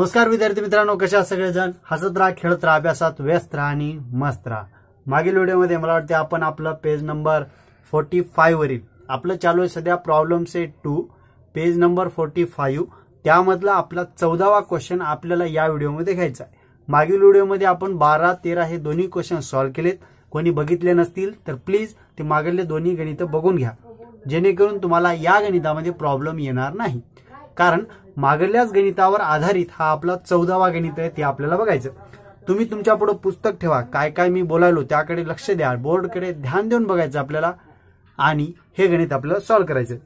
नमस्कार विद्यार्थी मित्रांनो, कशा आहात सगळेजण? हसत राहा, खेळत राहा, अभ्यासात व्यस्त राहा आणि मस्त राहा. मागील व्हिडिओमध्ये मला वाटते आपण आपलं पेज नंबर 45 वरील आपलं चालू आहे सध्या प्रॉब्लेम सेट 2 पेज नंबर 45 त्यामधला आपला 14वा क्वेश्चन आपल्याला या व्हिडिओमध्ये घ्यायचा आहे. मागील व्हिडिओमध्ये आपण 12, 13 हे दोन्ही क्वेश्चन सॉल्व्ह केलेत. कोणी बघितले नसतील तर प्लीज ते मागील दोन्ही गणित बघून घ्या, जेणेकरून तुम्हाला या गणितामध्ये प्रॉब्लेम येणार नाही. कारण मागल्याच गणितावर आधारित हा आपला 14वा गणित आहे, ते आपल्याला बघायचं. तुम्ही तुमच्या पुढे पुस्तक ठेवा, काय काय मी बोलायलो त्याकडे लक्ष द्या, बोर्डकडे ध्यान देऊन बघायचं आपल्याला आणि हे गणित आपल्याला सॉल्व्ह करायचं.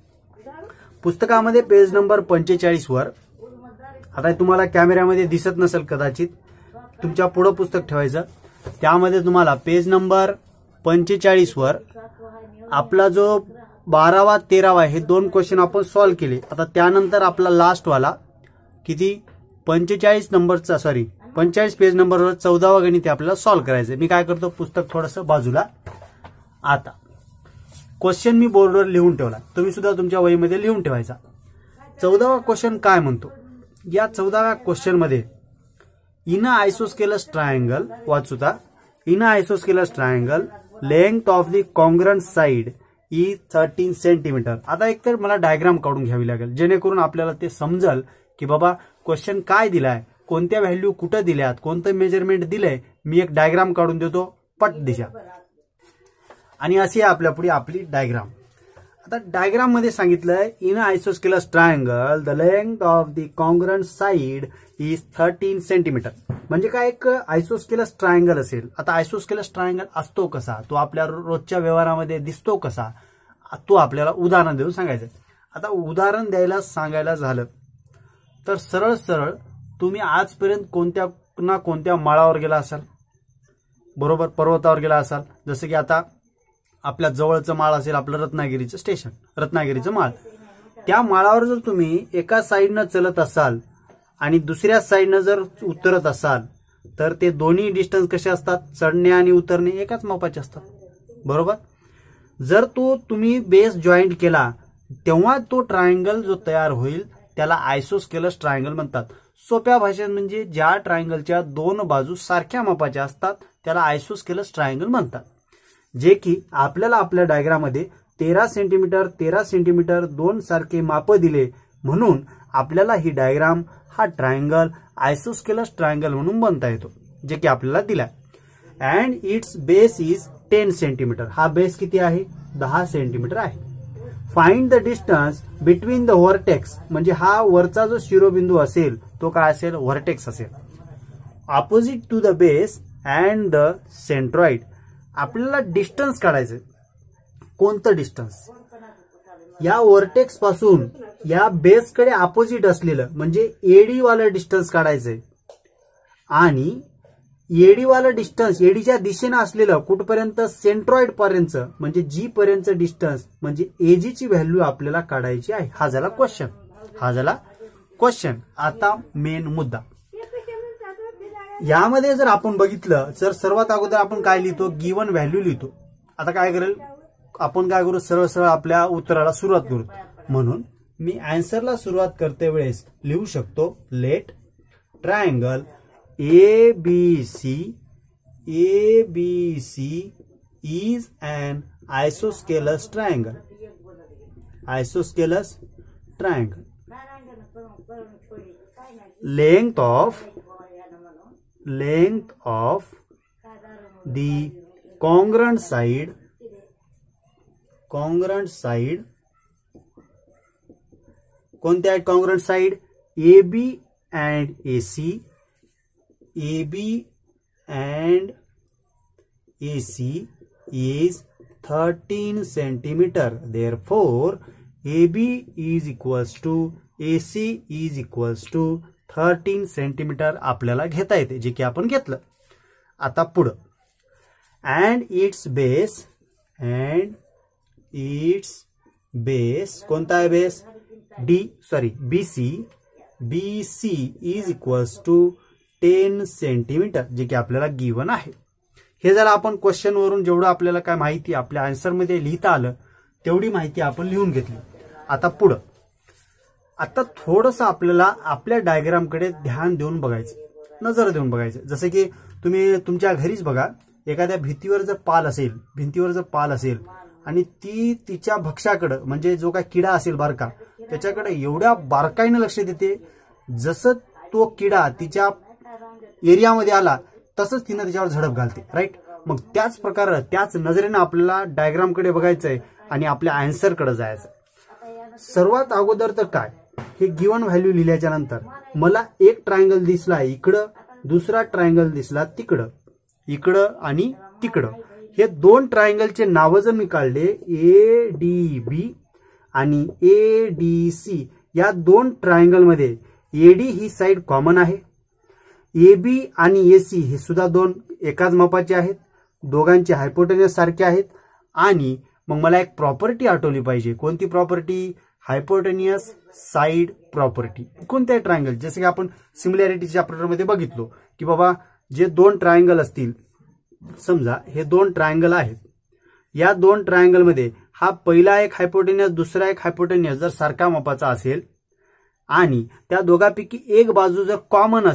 पुस्तकामध्ये पेज नंबर 45 वर, आता तुम्हाला कॅमेऱ्यामध्ये दिसत नसेल कदाचित, तुमच्या पुढे पुस्तक ठेवायचं. त्यामध्ये तुम्हाला पेज नंबर 45 वर आपला जो 12वा 13वा हे दोन क्वेश्चन आपण सॉल्व्ह केले. आता त्यानंतर आपला लास्ट वाला किती 45 नंबरचा 45 पेज नंबरवर 14वा गणित आपल्याला सॉल्व्ह करायचं. मी काय करतो, पुस्तक थोडंसं बाजूला. आता क्वेश्चन मी बोर्डवर लिहून ठेवला, तुम्ही सुद्धा तुमच्या वहीमध्ये लिहून ठेवायचा. 14वा क्वेश्चन काय म्हणतो, या 14व्या क्वेश्चन मध्ये इन आयसोस्केलस ट्रायंगल वाचूता. In isosceles triangle length of the congruent side is 13 centimetre. आता एक तर मला डायग्राम काढून घ्यावी लागेल, जेणेकरून आपल्याला ते समजेल की बाबा क्वेश्चन काय दिलाय, कोणत्या व्हॅल्यू कुठे दिल्यात, कोणतं मेजरमेंट दिलंय. मी एक डायग्राम काढून देतो, पट दिशा. आणि अशी आपल्या पुढे आपली डायग्राम. आता डायग्राम मध्ये सांगितलंय in isosceles triangle the length of the congruent side is 13 centimetre. म्हणजे काय, एक आयसोस्केलस ट्रायंगल असेल. आता आयसोस्केलस ट्रायंगल असतो कसा, तो आपल्या रोजच्या व्यवहारामध्ये दिसतो कसा, तो आपल्याला उदाहरण देऊन सांगायचं. आता उदाहरण द्यायला सांगायला झालं तर सरळ सरळ तुम्ही आजपर्यंत कोणत्या ना कोणत्या माळावर गेला असाल, बरोबर, पर्वतावर गेला असाल. जसं की आता आपल्या जवळचं माळ असेल आपलं रत्नागिरीचं स्टेशन, रत्नागिरीचं माळ. त्या माळावर जर तुम्ही एका साईडनं चलत असाल आणि दुसऱ्या साईडनं जर उतरत असाल तर ते दोन्ही डिस्टन्स कसे असतात, चढणे आणि उतरणे एकाच मापाचे असतात, बरोबर. जर तो तुम्ही बेस जॉईंट केला तेव्हा तो ट्रायंगल जो तयार होईल त्याला आयसोस्केलस ट्रायंगल म्हणतात. सोप्या भाषेत म्हणजे ज्या ट्रायंगलच्या दोन बाजू सारख्या मापाच्या असतात त्याला आयसोस्केलस ट्रायंगल म्हणतात. जे की आपल्याला आपल्या डायग्राममध्ये 13 सेंटीमीटर 13 सेंटीमीटर दोन सारखे माप दिले, म्हणून आपल्याला ही डायग्राम हा ट्रायंगल आयसोस्केलस ट्रायंगल म्हणून बनता येतो, जे की आपल्याला दिलाय. And it's base is 10 centimetre. हा बेस किती आहे, 10 सेंटीमीटर आहे. Find the distance between the vertex. म्हणजे हा वरचा जो शिरोबिंदू असेल तो काय असेल, व्हर्टेक्स असेल. Opposite to the base and the centroid. आपल्याला डिस्टन्स काढायचं. कोणतं डिस्टन्स, या व्हर्टेक्स पासून या बेसकडे अपोजिट असलेलं म्हणजे एडी वाला डिस्टन्स काढायचंय. आणि एडी वाला डिस्टन्स एडीच्या दिशेनं असलेलं कुठपर्यंत, सेंट्रॉइड पर्यंत म्हणजे जी पर्यंत डिस्टन्स म्हणजे एजी ची व्हॅल्यू आपल्याला काढायची आहे. हा झाला क्वेश्चन, हा झाला क्वेश्चन. आता मेन मुद्दा यामध्ये जर आपण बघितलं तर सर्वात अगोदर आपण काय लिहितो, गिवन व्हॅल्यू लिहितो. आता काय करेल आपण, काय करू, सरळ सरळ आपल्या उत्तराला सुरुवात करू. म्हणून मी आन्सरला सुरुवात करते वेळेस लिहू शकतो, let triangle ABC is an isosceles triangle. Isosceles triangle. Length of the congruent side कोणत्या आहेत congruent side, AB and AC is 13 centimeter. Therefore, AB is equals to AC is equals to 13 centimetre आपल्याला घेता येते, जे की आपण घेतलं. आता पुढं and its base कोणता आहे, base BC is equals to 10 centimetre, जे की आपल्याला गिवन आहे. हे जर आपण क्वेश्चन वरून जेवढं आपल्याला काय माहिती आपल्या आन्सर मध्ये लिहिता आलं तेवढी माहिती आपण लिहून घेतली. आता पुढं आता थोडंसं आपल्याला आपल्या डायग्रामकडे ध्यान देऊन बघायचं, नजर देऊन बघायचं. जसं की तुम्ही तुमच्या घरीच बघा, एखाद्या भिंतीवर जर पाल असेल आणि ती तिच्या भक्ष्याकडे म्हणजे जो काय किडा असेल बारका त्याच्याकडे एवढ्या बारकाईने लक्ष देते, जसं तो किडा तिच्या एरियामध्ये आला तसंच तिनं त्याच्यावर झडप घालते. राईट. मग त्याच प्रकारे त्याच नजरेनं आपल्याला डायग्रामकडे बघायचंय आणि आपल्या आन्सरकडे जायचं. सर्वात अगोदर तर काय, हे गिवन व्हॅल्यू लिहिल्याच्या नंतर मला एक ट्रायंगल दिसला इकडं, दुसरा ट्रायंगल दिसला तिकडं, इकडं आणि तिकडं. हे दोन ट्रायंगलचे नावं जर मी काढले, ADB आणि ADC, या दोन ट्रायंगलमध्ये AD ही साइड कॉमन आहे, AB आणि AC हे सुद्धा दोन एकाच मापाचे आहेत, दोघांचे हायपोटेन्यूस सारखे आहेत. आणि मग मला एक प्रॉपर्टी आठवली पाहिजे. कोणती प्रॉपर्टी? हायपोटेन्यूस side property. कोणत्याही ट्रायंगल, जसं की आपण सिमिलॅरिटी चॅप्टरमध्ये बघितलो की बाबा जे दोन ट्रायंगल असतील, समजा हे दोन ट्रायंगल आहेत, या दोन ट्रायंगलमध्ये हा पहिला एक हायपोटेन्यूस दुसरा एक हायपोटेन्यूस जर सारखा मापाचा असेल आणि त्या दोघांपैकी एक बाजू जर कॉमन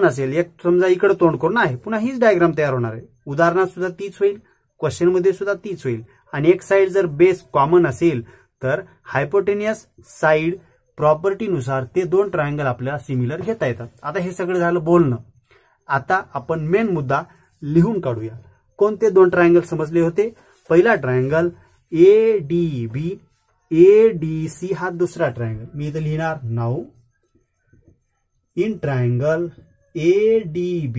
असेल, एक समजा इकडे तोंड करून आहे, पुन्हा हीच डायग्राम तयार होणार आहे. उदाहरणात सुद्धा तीच होईल, क्वेश्चनमध्ये सुद्धा तीच होईल. आणि एक साइड जर बेस कॉमन असेल तर हायपोटेन्यूस साइड प्रॉपर्टीनुसार ते दोन ट्रायंगल आपल्याला सिमिलर घेता येतात. आता हे सगळं झालं बोलणं. आता आपण मेन मुद्दा लिहून काढूया. कोणते दोन ट्रायंगल समजले होते? पहिला ट्रायंगल ADB, ADC हा दुसरा ट्रायंगल. मी इथं लिहिणार now in triangle ADB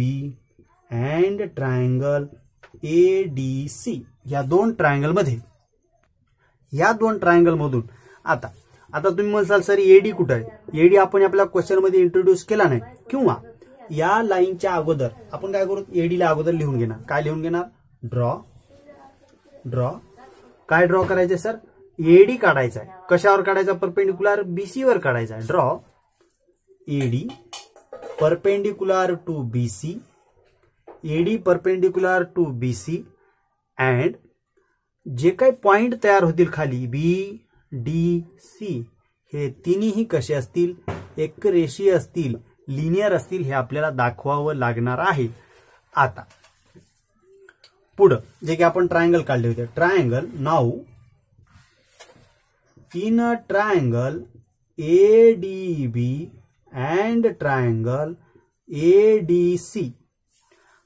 and triangle ADC. या दोन ट्रायंगल मधून आता तुम्ही म्हणसाल सर AD कुठं आहे? AD आपण आपल्या क्वेश्चन मध्ये इंट्रोड्यूस केला नाही, किंवा या लाईनच्या अगोदर आपण काय करू, AD ला अगोदर लिहून घेणार. काय लिहून घेणार? ड्रॉ. काय ड्रॉ करायचं सर? AD काढायचा आहे. कशावर काढायचा? परपेंडिक्युलर BC वर काढायचा आहे. Draw AD perpendicular to BC, AD perpendicular to BC and जे काही पॉइंट तयार होतील खाली BDC, हे तिन्ही कसे असतील? एक रेषीय असतील, लिनियर असतील, हे आपल्याला दाखवावं लागणार आहे. आता पुढं जे की आपण ट्रायंगल काढले होते, triangle now in triangle ADB and triangle ADC.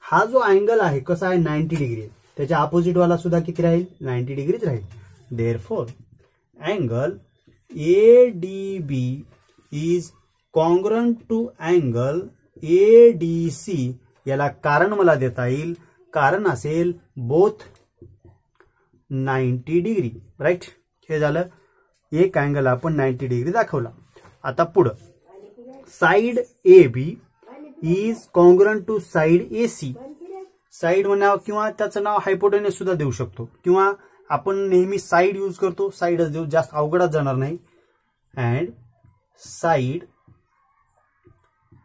हा जो अँगल आहे कसा आहे? 90 डिग्री. त्याच्या अपोजिट वाला सुद्धा किती राहील? 90 डिग्रीच राहील. Therefore angle ADB is congruent to angle ADC. याला कारण मला देता येईल, कारण असेल बोथ 90 डिग्री. राईट. हे झालं एक अँगल आपण 90 डिग्री दाखवला. आता पुढं side AB is congruent to side AC. Side म्हणावं किंवा त्याचं नाव हायपोटेन्यूस सुद्धा देऊ शकतो, किंवा आपण नेहमी साइड यूज करतो, साइडच देऊ, जास्त अवघडच जाणार नाही. And side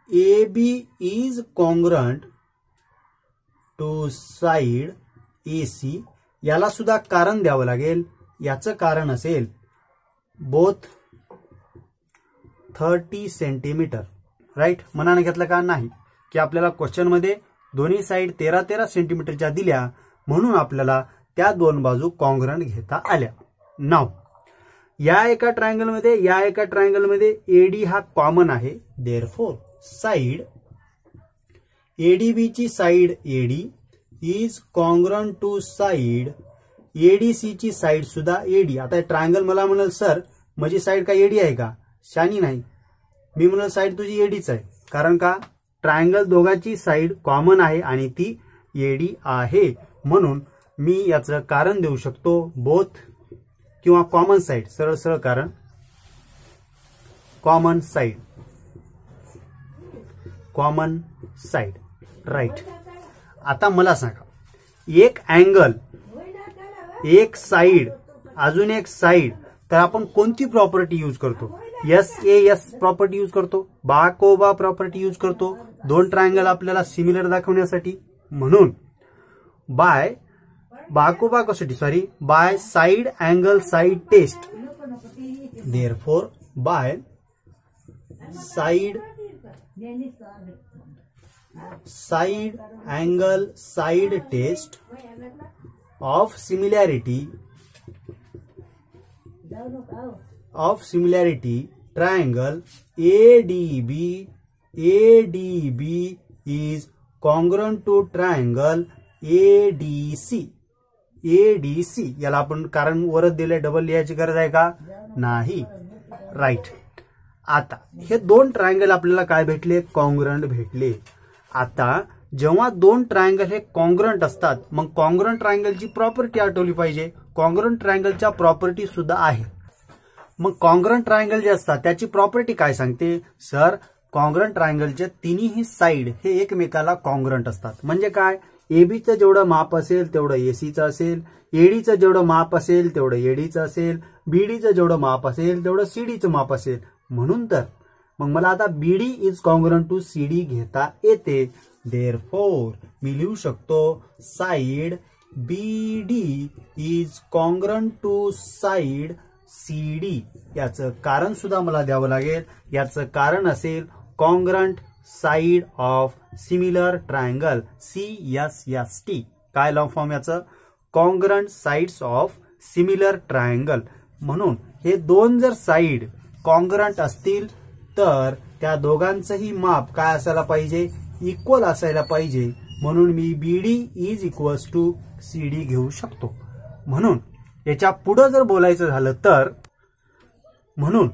AB is congruent to side AC. याला सुद्धा कारण द्यावं लागेल. याचं कारण असेल बोथ 30 सेंटीमीटर. राईट. मनाने घेतलं का? नाही. की आपल्याला क्वेश्चन मध्ये दोन्ही साइड 13-13 सेंटीमीटरच्या दिल्या, म्हणून आपल्याला त्या दोन बाजू कॉन्ग्रंट घेता आल्या. नाव या एका ट्रायंगलमध्ये AD हा कॉमन आहे. देअरफॉर साइड ADB ची side AD is congruent to side ADC ची साइड सुद्धा AD. आता ट्रायंगल मला म्हणाल सर माझी साइड का AD आहे का? शानी नाही. मी म्हणाल साइड तुझी ADच आहे. कारण का? ट्रायंगल दोघांची साइड कॉमन आहे आणि ती AD आहे, म्हणून मी याचं कारण देऊ शकतो बोथ किंवा कॉमन साइड. सरळ कारण कॉमन साइड. राईट. आता मला सांगा, एक अँगल, एक साइड, अजून एक साइड, तर आपण कोणती प्रॉपर्टी यूज करतो? SAS प्रॉपर्टी यूज करतो, बाकोबा प्रॉपर्टी यूज करतो, दोन ट्रायंगल आपल्याला सिमिलर दाखवण्यासाठी. म्हणून बाय बाकोबा कसोटी by side angle side test. Therefore by side angle side test of similarity triangle ADB is congruent to triangle ADC. याला आपण कारण वरच दिले, डबल लिहायची गरज आहे का? नाही. राईट. आता हे दोन ट्रायंगल आपल्याला काय भेटले? कॉन्ग्रंट भेटले. आता जेव्हा दोन ट्रायंगल हे कॉन्ग्रंट असतात, मग कॉन्ग्रंट ट्रायंगलची प्रॉपर्टी आठवली पाहिजे. कॉन्ग्रंट ट्रायंगलच्या प्रॉपर्टी सुद्धा आहे. मग कॉन्ग्रंट ट्रायंगल जे असतात त्याची प्रॉपर्टी काय सांगते? सर, कॉन्ग्रंट ट्रायंगलचे तिन्ही साइड हे एकमेकाला कॉन्ग्रंट असतात. म्हणजे काय? एबीचं जेवढं माप असेल तेवढं एसीचं असेल, एडीचं जेवढं माप असेल तेवढं एडीचं असेल, बीडीचं जेवढं माप असेल तेवढं सीडीचं माप असेल. म्हणून तर मग मला आता BD is congruent to CD घेता येते. देअरफॉर मी लिहू शकतो side BD is congruent to side CD. याचं कारण सुद्धा मला द्यावं लागेल. याचं कारण असेल congruent side of similar triangle, CSST. काय लॉंग फॉर्म याचं? Congruent sides of similar triangle. म्हणून हे दोन जर साइड कॉन्ग्रंट असतील तर त्या दोघांचंही माप काय असायला पाहिजे? इक्वल असायला पाहिजे. म्हणून मी बीडी इज इक्वल्स टू सीडी घेऊ शकतो. म्हणून याच्या पुढे जर बोलायचं झालं तर, म्हणून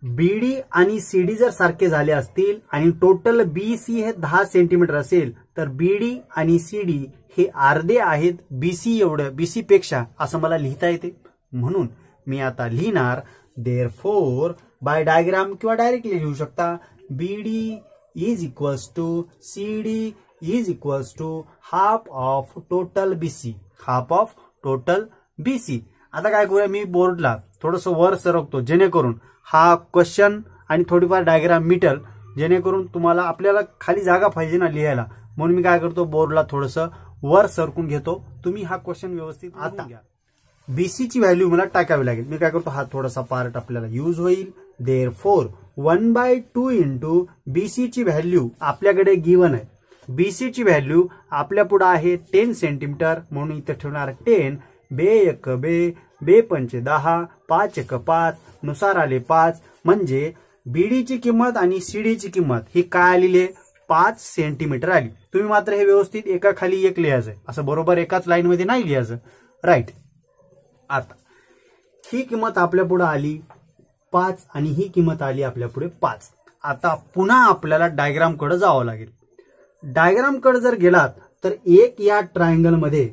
बीडी आणि सीडी जर सारखे झाले असतील आणि टोटल बीसी हे 10 सेंटीमीटर असेल तर बीडी आणि सीडी हे अर्धे आहेत बीसी एवढं, बीसी पेक्षा, असं मला लिहिता येते. म्हणून मी आता लिहिणार देअरफॉर बाय डायग्राम किंवा डायरेक्टली लिहू शकता BD is equals to CD is equals to half of total BC. Half of total BC. आता काय करूया, मी बोर्डला थोडंसं वर सरकतो जेणेकरून हा क्वेश्चन आणि थोडीफार डायग्राम मिटल, जेणेकरून तुम्हाला आपल्याला खाली जागा पाहिजे ना लिहायला. म्हणून मी काय करतो, बोर्डला थोडंसं वर सरकून घेतो. तुम्ही हा क्वेश्चन व्यवस्थित आता घ्या. बीसीची व्हॅल्यू मला टाकावी लागेल. मी काय करतो, हा थोडासा पार्ट आपल्याला यूज होईल. देअरफॉर 1/2 इंटू बीसीची व्हॅल्यू आपल्याकडे गिवन आहे. बीसीची व्हॅल्यू आपल्या पुढे आहे 10 सेंटीमीटर, म्हणून इथे ठेवणार 10. बे 1 बे, बे 5 10, 5 1 5, नुसार आले 5. म्हणजे बीडीची किंमत आणि सीडीची किंमत ही काय आलेली आहे? 5 सेंटीमीटर आली. तुम्ही मात्र हे व्यवस्थित एका खाली एक लिहायचं, असं बरोबर एकाच लाईन मध्ये नाही लिहायचं. राईट. आता ही किंमत आपल्या पुढे आली 5 आणि ही किंमत आली आपल्या पुढे 5. आता पुन्हा आपल्याला डायग्राम कडे जावं लागेल. डायग्राम कडे जर गेलात तर एक या ट्रायंगल मध्ये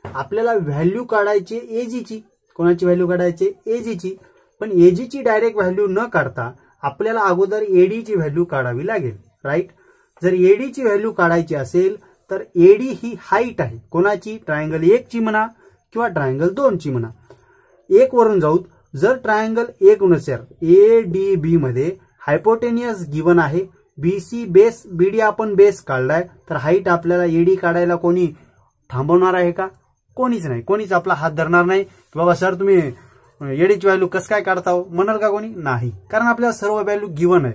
आपल्याला व्हॅल्यू काढायची एजीची. कोणाची व्हॅल्यू काढायची? एजीची. पण एजीची डायरेक्ट व्हॅल्यू न काढता आपल्याला अगोदर एडीची व्हॅल्यू काढावी लागेल. राईट. जर एडीची व्हॅल्यू काढायची असेल तर एडी ही हाईट आहे. कोणाची? ट्रायंगल 1 ची म्हणा किंवा ट्रायंगल 2 ची म्हणा. 1 वरून जाऊ. जर ट्रायंगल 1 नसेल एडीबी मध्ये हायपोटेनियस गिवन आहे. बीसी बेस, बीडी आपण बेस काढलाय, तर हाईट आपल्याला एडी काढायला कोणी थांबवणार आहे का? कोणीच नाही. कोणीच आपला हात धरणार नाही की बाबा सर तुम्ही एडीची व्हॅल्यू कसं काय काढता हो, म्हणाल का कोणी? नाही. कारण आपल्याला सर्व व्हॅल्यू गिवन आहे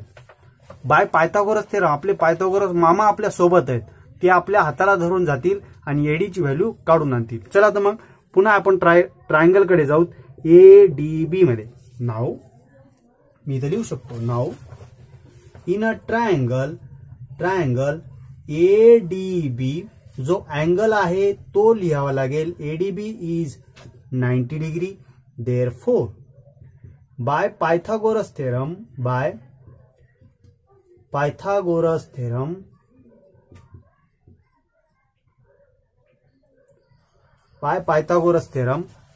बाय पायथागोरस थेरम. आपले पायथागोरस मामा आपल्या सोबत आहेत. ते आपल्या हाताला धरून जातील आणि एडीची व्हॅल्यू काढून आणतील. चला तर मग पुन्हा आपण ट्रायंगल कडे जाऊ. एडीबी मध्ये नाव मी इथे लिहू शकतो. नाव इन अ ट्रायंगल एडीबी जो अँगल आहे तो लिहावा लागेल. ADB is 90 degree. Therefore by Pythagoras theorem,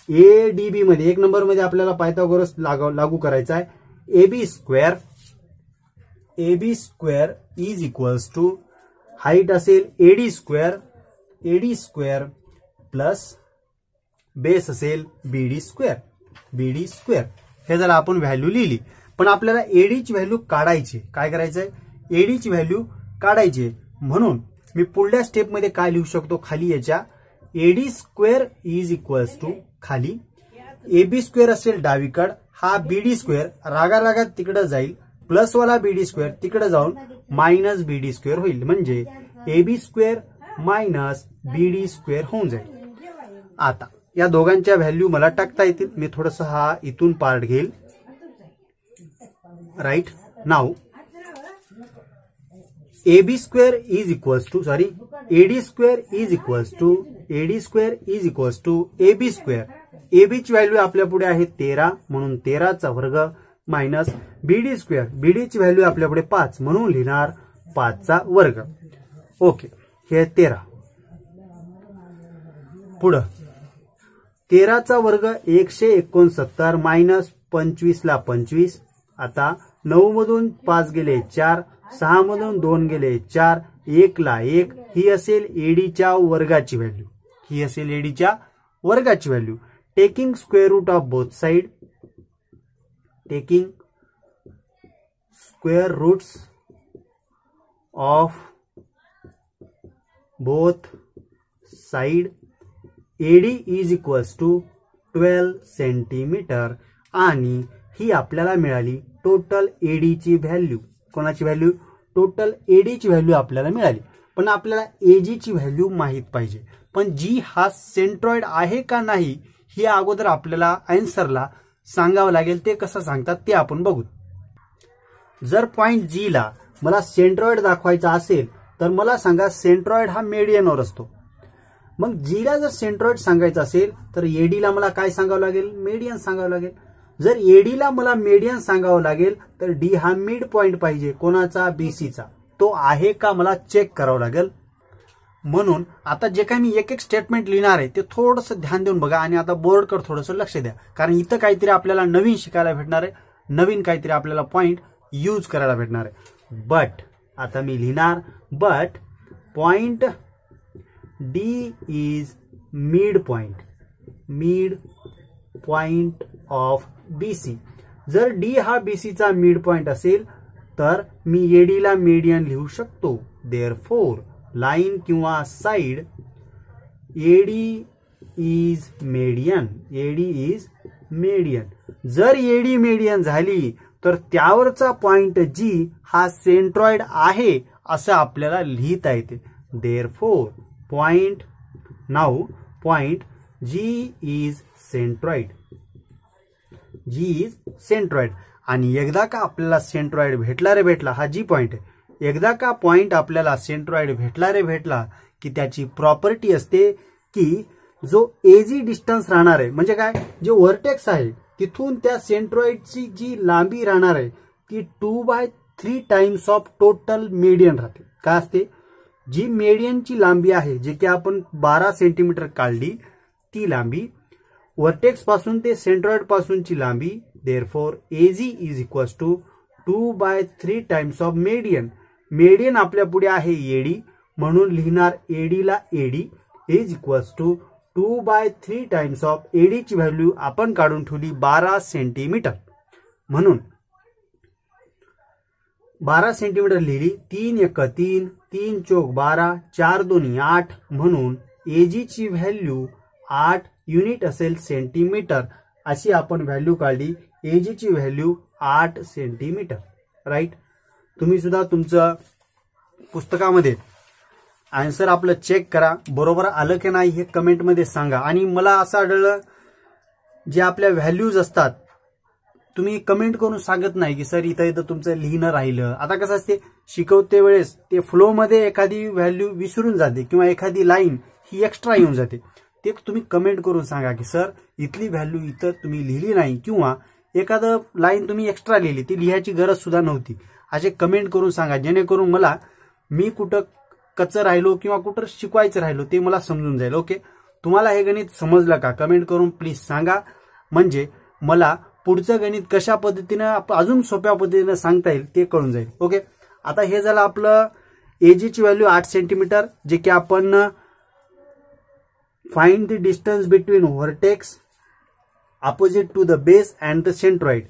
ADB मध्ये 1 नंबर मध्ये आपल्याला पायथागोरस लागू करायचा आहे. AB square is equals to height असेल एडी स्क्वेअर प्लस बेस असेल बीडी स्क्वेअर. हे जर आपण व्हॅल्यू लिहिली, पण आपल्याला एडीची व्हॅल्यू काढायची. काय करायचंय? एडीची व्हॅल्यू काढायची. म्हणून मी पुढल्या स्टेप मध्ये काय लिहू शकतो? खाली याच्या AD square is equals to खाली AB स्क्वेअर असेल डावीकड, हा BD स्क्वेअर रागारागात तिकडे जाईल, प्लस वाला BD स्क्वेअर तिकडे जाऊन मायनस BD स्क्वेअर होईल, म्हणजे AB square minus BD square होऊन जाईल. आता या दोघांच्या व्हॅल्यू मला टाकता येतील. मी थोडस हा इथून पार्ट घेईल. Right now AB square is equals to AD square is equals to AB square. AB ची व्हॅल्यू आपल्या पुढे आहे 13 म्हणून 13चा वर्ग मायनस BD स्क्वेअर. BD ची व्हॅल्यू आपल्या पुढे 5 म्हणून लिहिणार 5चा वर्ग. ओके, हे 13. पुढं 13चा वर्ग 169 मायनस 25 ला 25. आता 9 मधून 5 गेले 4, 6 मधून 2 गेले 4, 1 ला 1. ही असेल एडीच्या वर्गाची value. Taking square root of both side. Taking square roots of both side. AD is equals to 12 centimetre. आणि ही आपल्याला मिळाली टोटल एडीची व्हॅल्यू. कोणाची व्हॅल्यू? टोटल एडीची व्हॅल्यू आपल्याला मिळाली. पण आपल्याला एजी ची व्हॅल्यू माहित पाहिजे. पण जी हा सेंट्रॉइड आहे का नाही ही अगोदर आपल्याला आन्सरला सांगावं लागेल. ते कसं सांगतात ते आपण बघू. जर पॉइंट जी ला मला सेंट्रॉइड दाखवायचा असेल तर मला सांगा सेंट्रॉइड हा मीडियनवर असतो. मग जी ला जर सेंट्रॉइड सांगायचं असेल तर एडीला मला काय सांगावं लागेल? मीडियन सांगावं लागेल. जर एडीला मला मीडियन सांगावं लागेल तर डी हा मिड पॉइंट पाहिजे. कोणाचा? बीसीचा. तो आहे का मला चेक करावं लागेल. म्हणून आता जे काही मी एक एक स्टेटमेंट लिहिणार आहे ते थोडंसं ध्यान देऊन बघा आणि आता बोर्डकडे थोडंसं लक्ष द्या, कारण इथं काहीतरी आपल्याला नवीन शिकायला भेटणार आहे, नवीन काहीतरी आपल्याला पॉइंट यूज करायला भेटणार आहे. बट आता मी लिहिणार but point D is mid point of BC. जर डी हा बीसीचा मिड पॉइंट असेल तर मी एडीला मीडियन लिहू शकतो. देअरफोर लाईन किंवा साइड एडी इज मीडियन. जर एडी मीडियन झाली तर त्यावरचा पॉइंट जी हा सेंट्रॉइड आहे असं आपल्याला लिहिता येते. Therefore point G is centroid. आणि एकदा का आपल्याला सेंट्रॉइड भेटला हा जी पॉइंट आहे. एकदा का पॉइंट आपल्याला सेंट्रॉइड भेटला की त्याची प्रॉपर्टी असते की जो एजी डिस्टन्स राहणार आहे, म्हणजे काय, जे व्हर्टेक्स आहे तिथून त्या सेंट्रॉइडची जी लांबी राहणार आहे ती 2/3 टाइम्स ऑफ टोटल मीडियन राहते. काय असते? जी मीडियनची लांबी आहे जी की आपण 12 सेंटीमीटर काढली ती लांबी व्हर्टेक्स पासून ते सेंट्रॉइड पासूनची लांबी. Therefore AG is equals to 2/3 times of median. Median आपल्या पुढे आहे एडी म्हणून लिहिणार एडीला AD is equals to 2/3 times of एडीची व्हॅल्यू आपण काढून ठेवली 12 सेंटीमीटर. म्हणून 12 सेंटीमीटर लिहिली. 3 × 3, 3 × 12, 4 × 2 8 म्हणून एजीची व्हॅल्यू 8 युनिट असेल सेंटीमीटर. अशी आपण व्हॅल्यू काढली. एजीची व्हॅल्यू 8 सेंटीमीटर. राईट. तुम्ही सुद्धा तुमचं पुस्तकामध्ये आन्सर आपलं चेक करा, बरोबर आलं की नाही हे कमेंटमध्ये सांगा. आणि मला असं आढळलं जे आपल्या व्हॅल्यूज असतात तुम्ही कमेंट करून सांगत नाही की सर इथं तुमचं लिहिणं राहिलं. आता कसं असते शिकवते वेळेस ते फ्लोमध्ये एखादी व्हॅल्यू विसरून जाते किंवा एखादी लाईन ही एक्स्ट्रा येऊन जाते. ते तुम्ही कमेंट करून सांगा की सर इथली व्हॅल्यू इथं तुम्ही लिहिली नाही किंवा एखादं लाईन तुम्ही एक्स्ट्रा लिहिली ती लिहायची गरज सुद्धा नव्हती. असे कमेंट करून सांगा जेणेकरून मला मी कुठं कच्चं राहिलो किंवा कुठं शिकवायचं राहिलो ते मला समजून जाईल. ओके. तुम्हाला हे गणित समजलं का? कमेंट करून प्लीज सांगा, म्हणजे मला पुढचं गणित कशा पद्धतीनं अजून सोप्या पद्धतीनं सांगता येईल ते कळून जाईल. ओके. आता हे झालं आपलं एजीची व्हॅल्यू 8 सेंटीमीटर, जे की आपण find the distance between vertex opposite to the base and the centroid.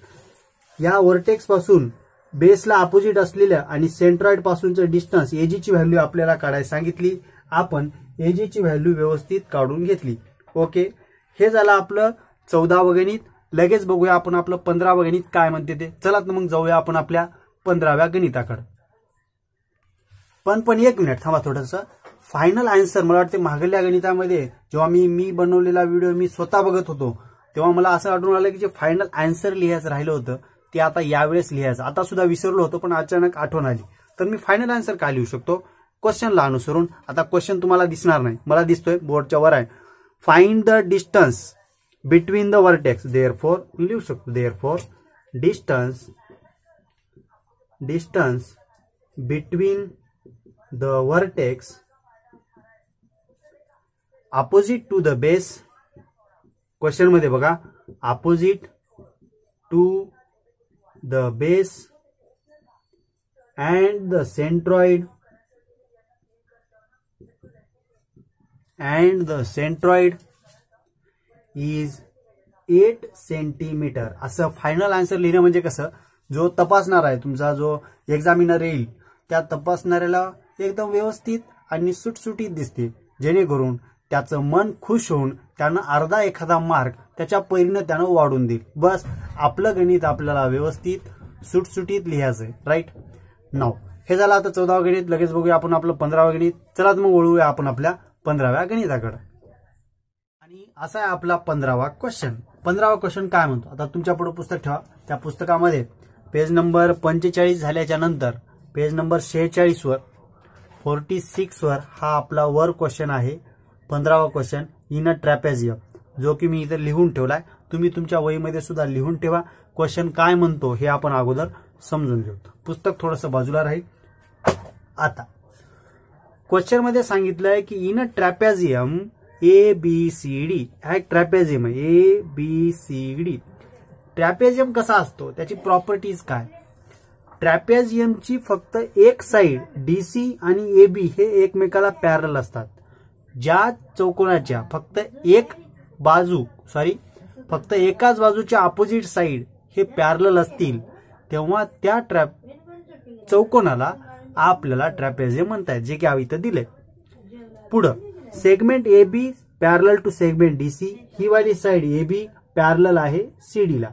या व्हर्टेक्स पासून बेसला अपोजिट असलेल्या आणि सेंट्रॉइड पासूनचं डिस्टन्स एजीची व्हॅल्यू आपल्याला काढायला सांगितली. आपण एजीची व्हॅल्यू व्यवस्थित काढून घेतली. ओके. हे झालं आपलं 14वे गणित, लगेच बघूया आपण आपलं 15वे गणित काय म्हणते ते. चला तर मग जाऊया आपण आपल्या 15व्या गणिताकडे. पण एक मिनिट थांबा थोडंसं. फायनल आन्सर मला वाटते मागल्या गणितामध्ये जेव्हा मी बनवलेला व्हिडिओ मी स्वतः बघत होतो तेव्हा मला असं आढळून आलं की जे फायनल आन्सर लिहायचं राहिलं होतं ते आता यावेळेस लिहायचं. आता सुद्धा विसरलो होतो पण अचानक आठवण आली. तर मी फायनल आन्सर काय लिहू शकतो, क्वेश्चनला अनुसरून. आता क्वेश्चन तुम्हाला दिसणार नाही, मला दिसतोय बोर्डच्या वर आहे. Find the distance between the vertex. Therefore लिहू शकतो therefore distance between the vertex opposite to the base. Question मध्ये बघा, opposite to the base and the centroid is 8 centimetre. असं फायनल आन्सर लिहिणं म्हणजे कसं, जो तपासणार आहे तुमचा जो एक्झामिनर येईल त्या तपासणाऱ्याला एकदम व्यवस्थित आणि सुटसुटीत दिसते, जेणेकरून त्याचं मन खुश होऊन त्यानं अर्धा एखादा मार्क त्याच्या परीनं त्यानं वाढून देईल. बस आपलं गणित आपल्याला व्यवस्थित सुटसुटीत लिहायचंय. राईट नाव हे झालं. आता 14वे गणित, लगेच बघूया आपण आपलं 15वे गणित. चला तर मग वळूया आपण आपल्या 15व्या गणिताकडे. आणि असा आहे आपला 15वा क्वेश्चन. 15वा क्वेश्चन काय म्हणतो, आता तुमच्या पुढे पुस्तक ठेवा. त्या पुस्तकामध्ये पेज नंबर 45 झाल्याच्या नंतर पेज नंबर 46 वर 46 वर हा आपला वर क्वेश्चन आहे. 15वा क्वेश्चन इन अ ट्रॅपेझियम, जो की मी इथे लिहून ठेवलाय. तुम्ही तुमच्या वहीमध्ये सुद्धा लिहून ठेवा. क्वेश्चन काय म्हणतो हे आपण अगोदर समजून घेऊ. पुस्तक थोडंसं बाजूला राहील. आता क्वेश्चन मध्ये सांगितलंय की इन अ ट्रॅपेझियम ABCD, हा एक ट्रॅपेझियम आहे. ABCD ट्रॅपेझियम कसा असतो, त्याची प्रॉपर्टीज काय. ट्रॅपेझियमची फक्त एक साइड DC आणि AB हे एकमेकाला पॅरल असतात. ज्या चौकोनाच्या फक्त एकाच बाजूच्या अपोजिट साइड हे पॅरल असतील तेव्हा त्या चौकोनाला आपल्याला ट्रॅपेझियम म्हणतात, जे की इथं दिले. पुढं segment AB parallel to segment DC, ही वाली साइड AB पॅरल आहे CD ला.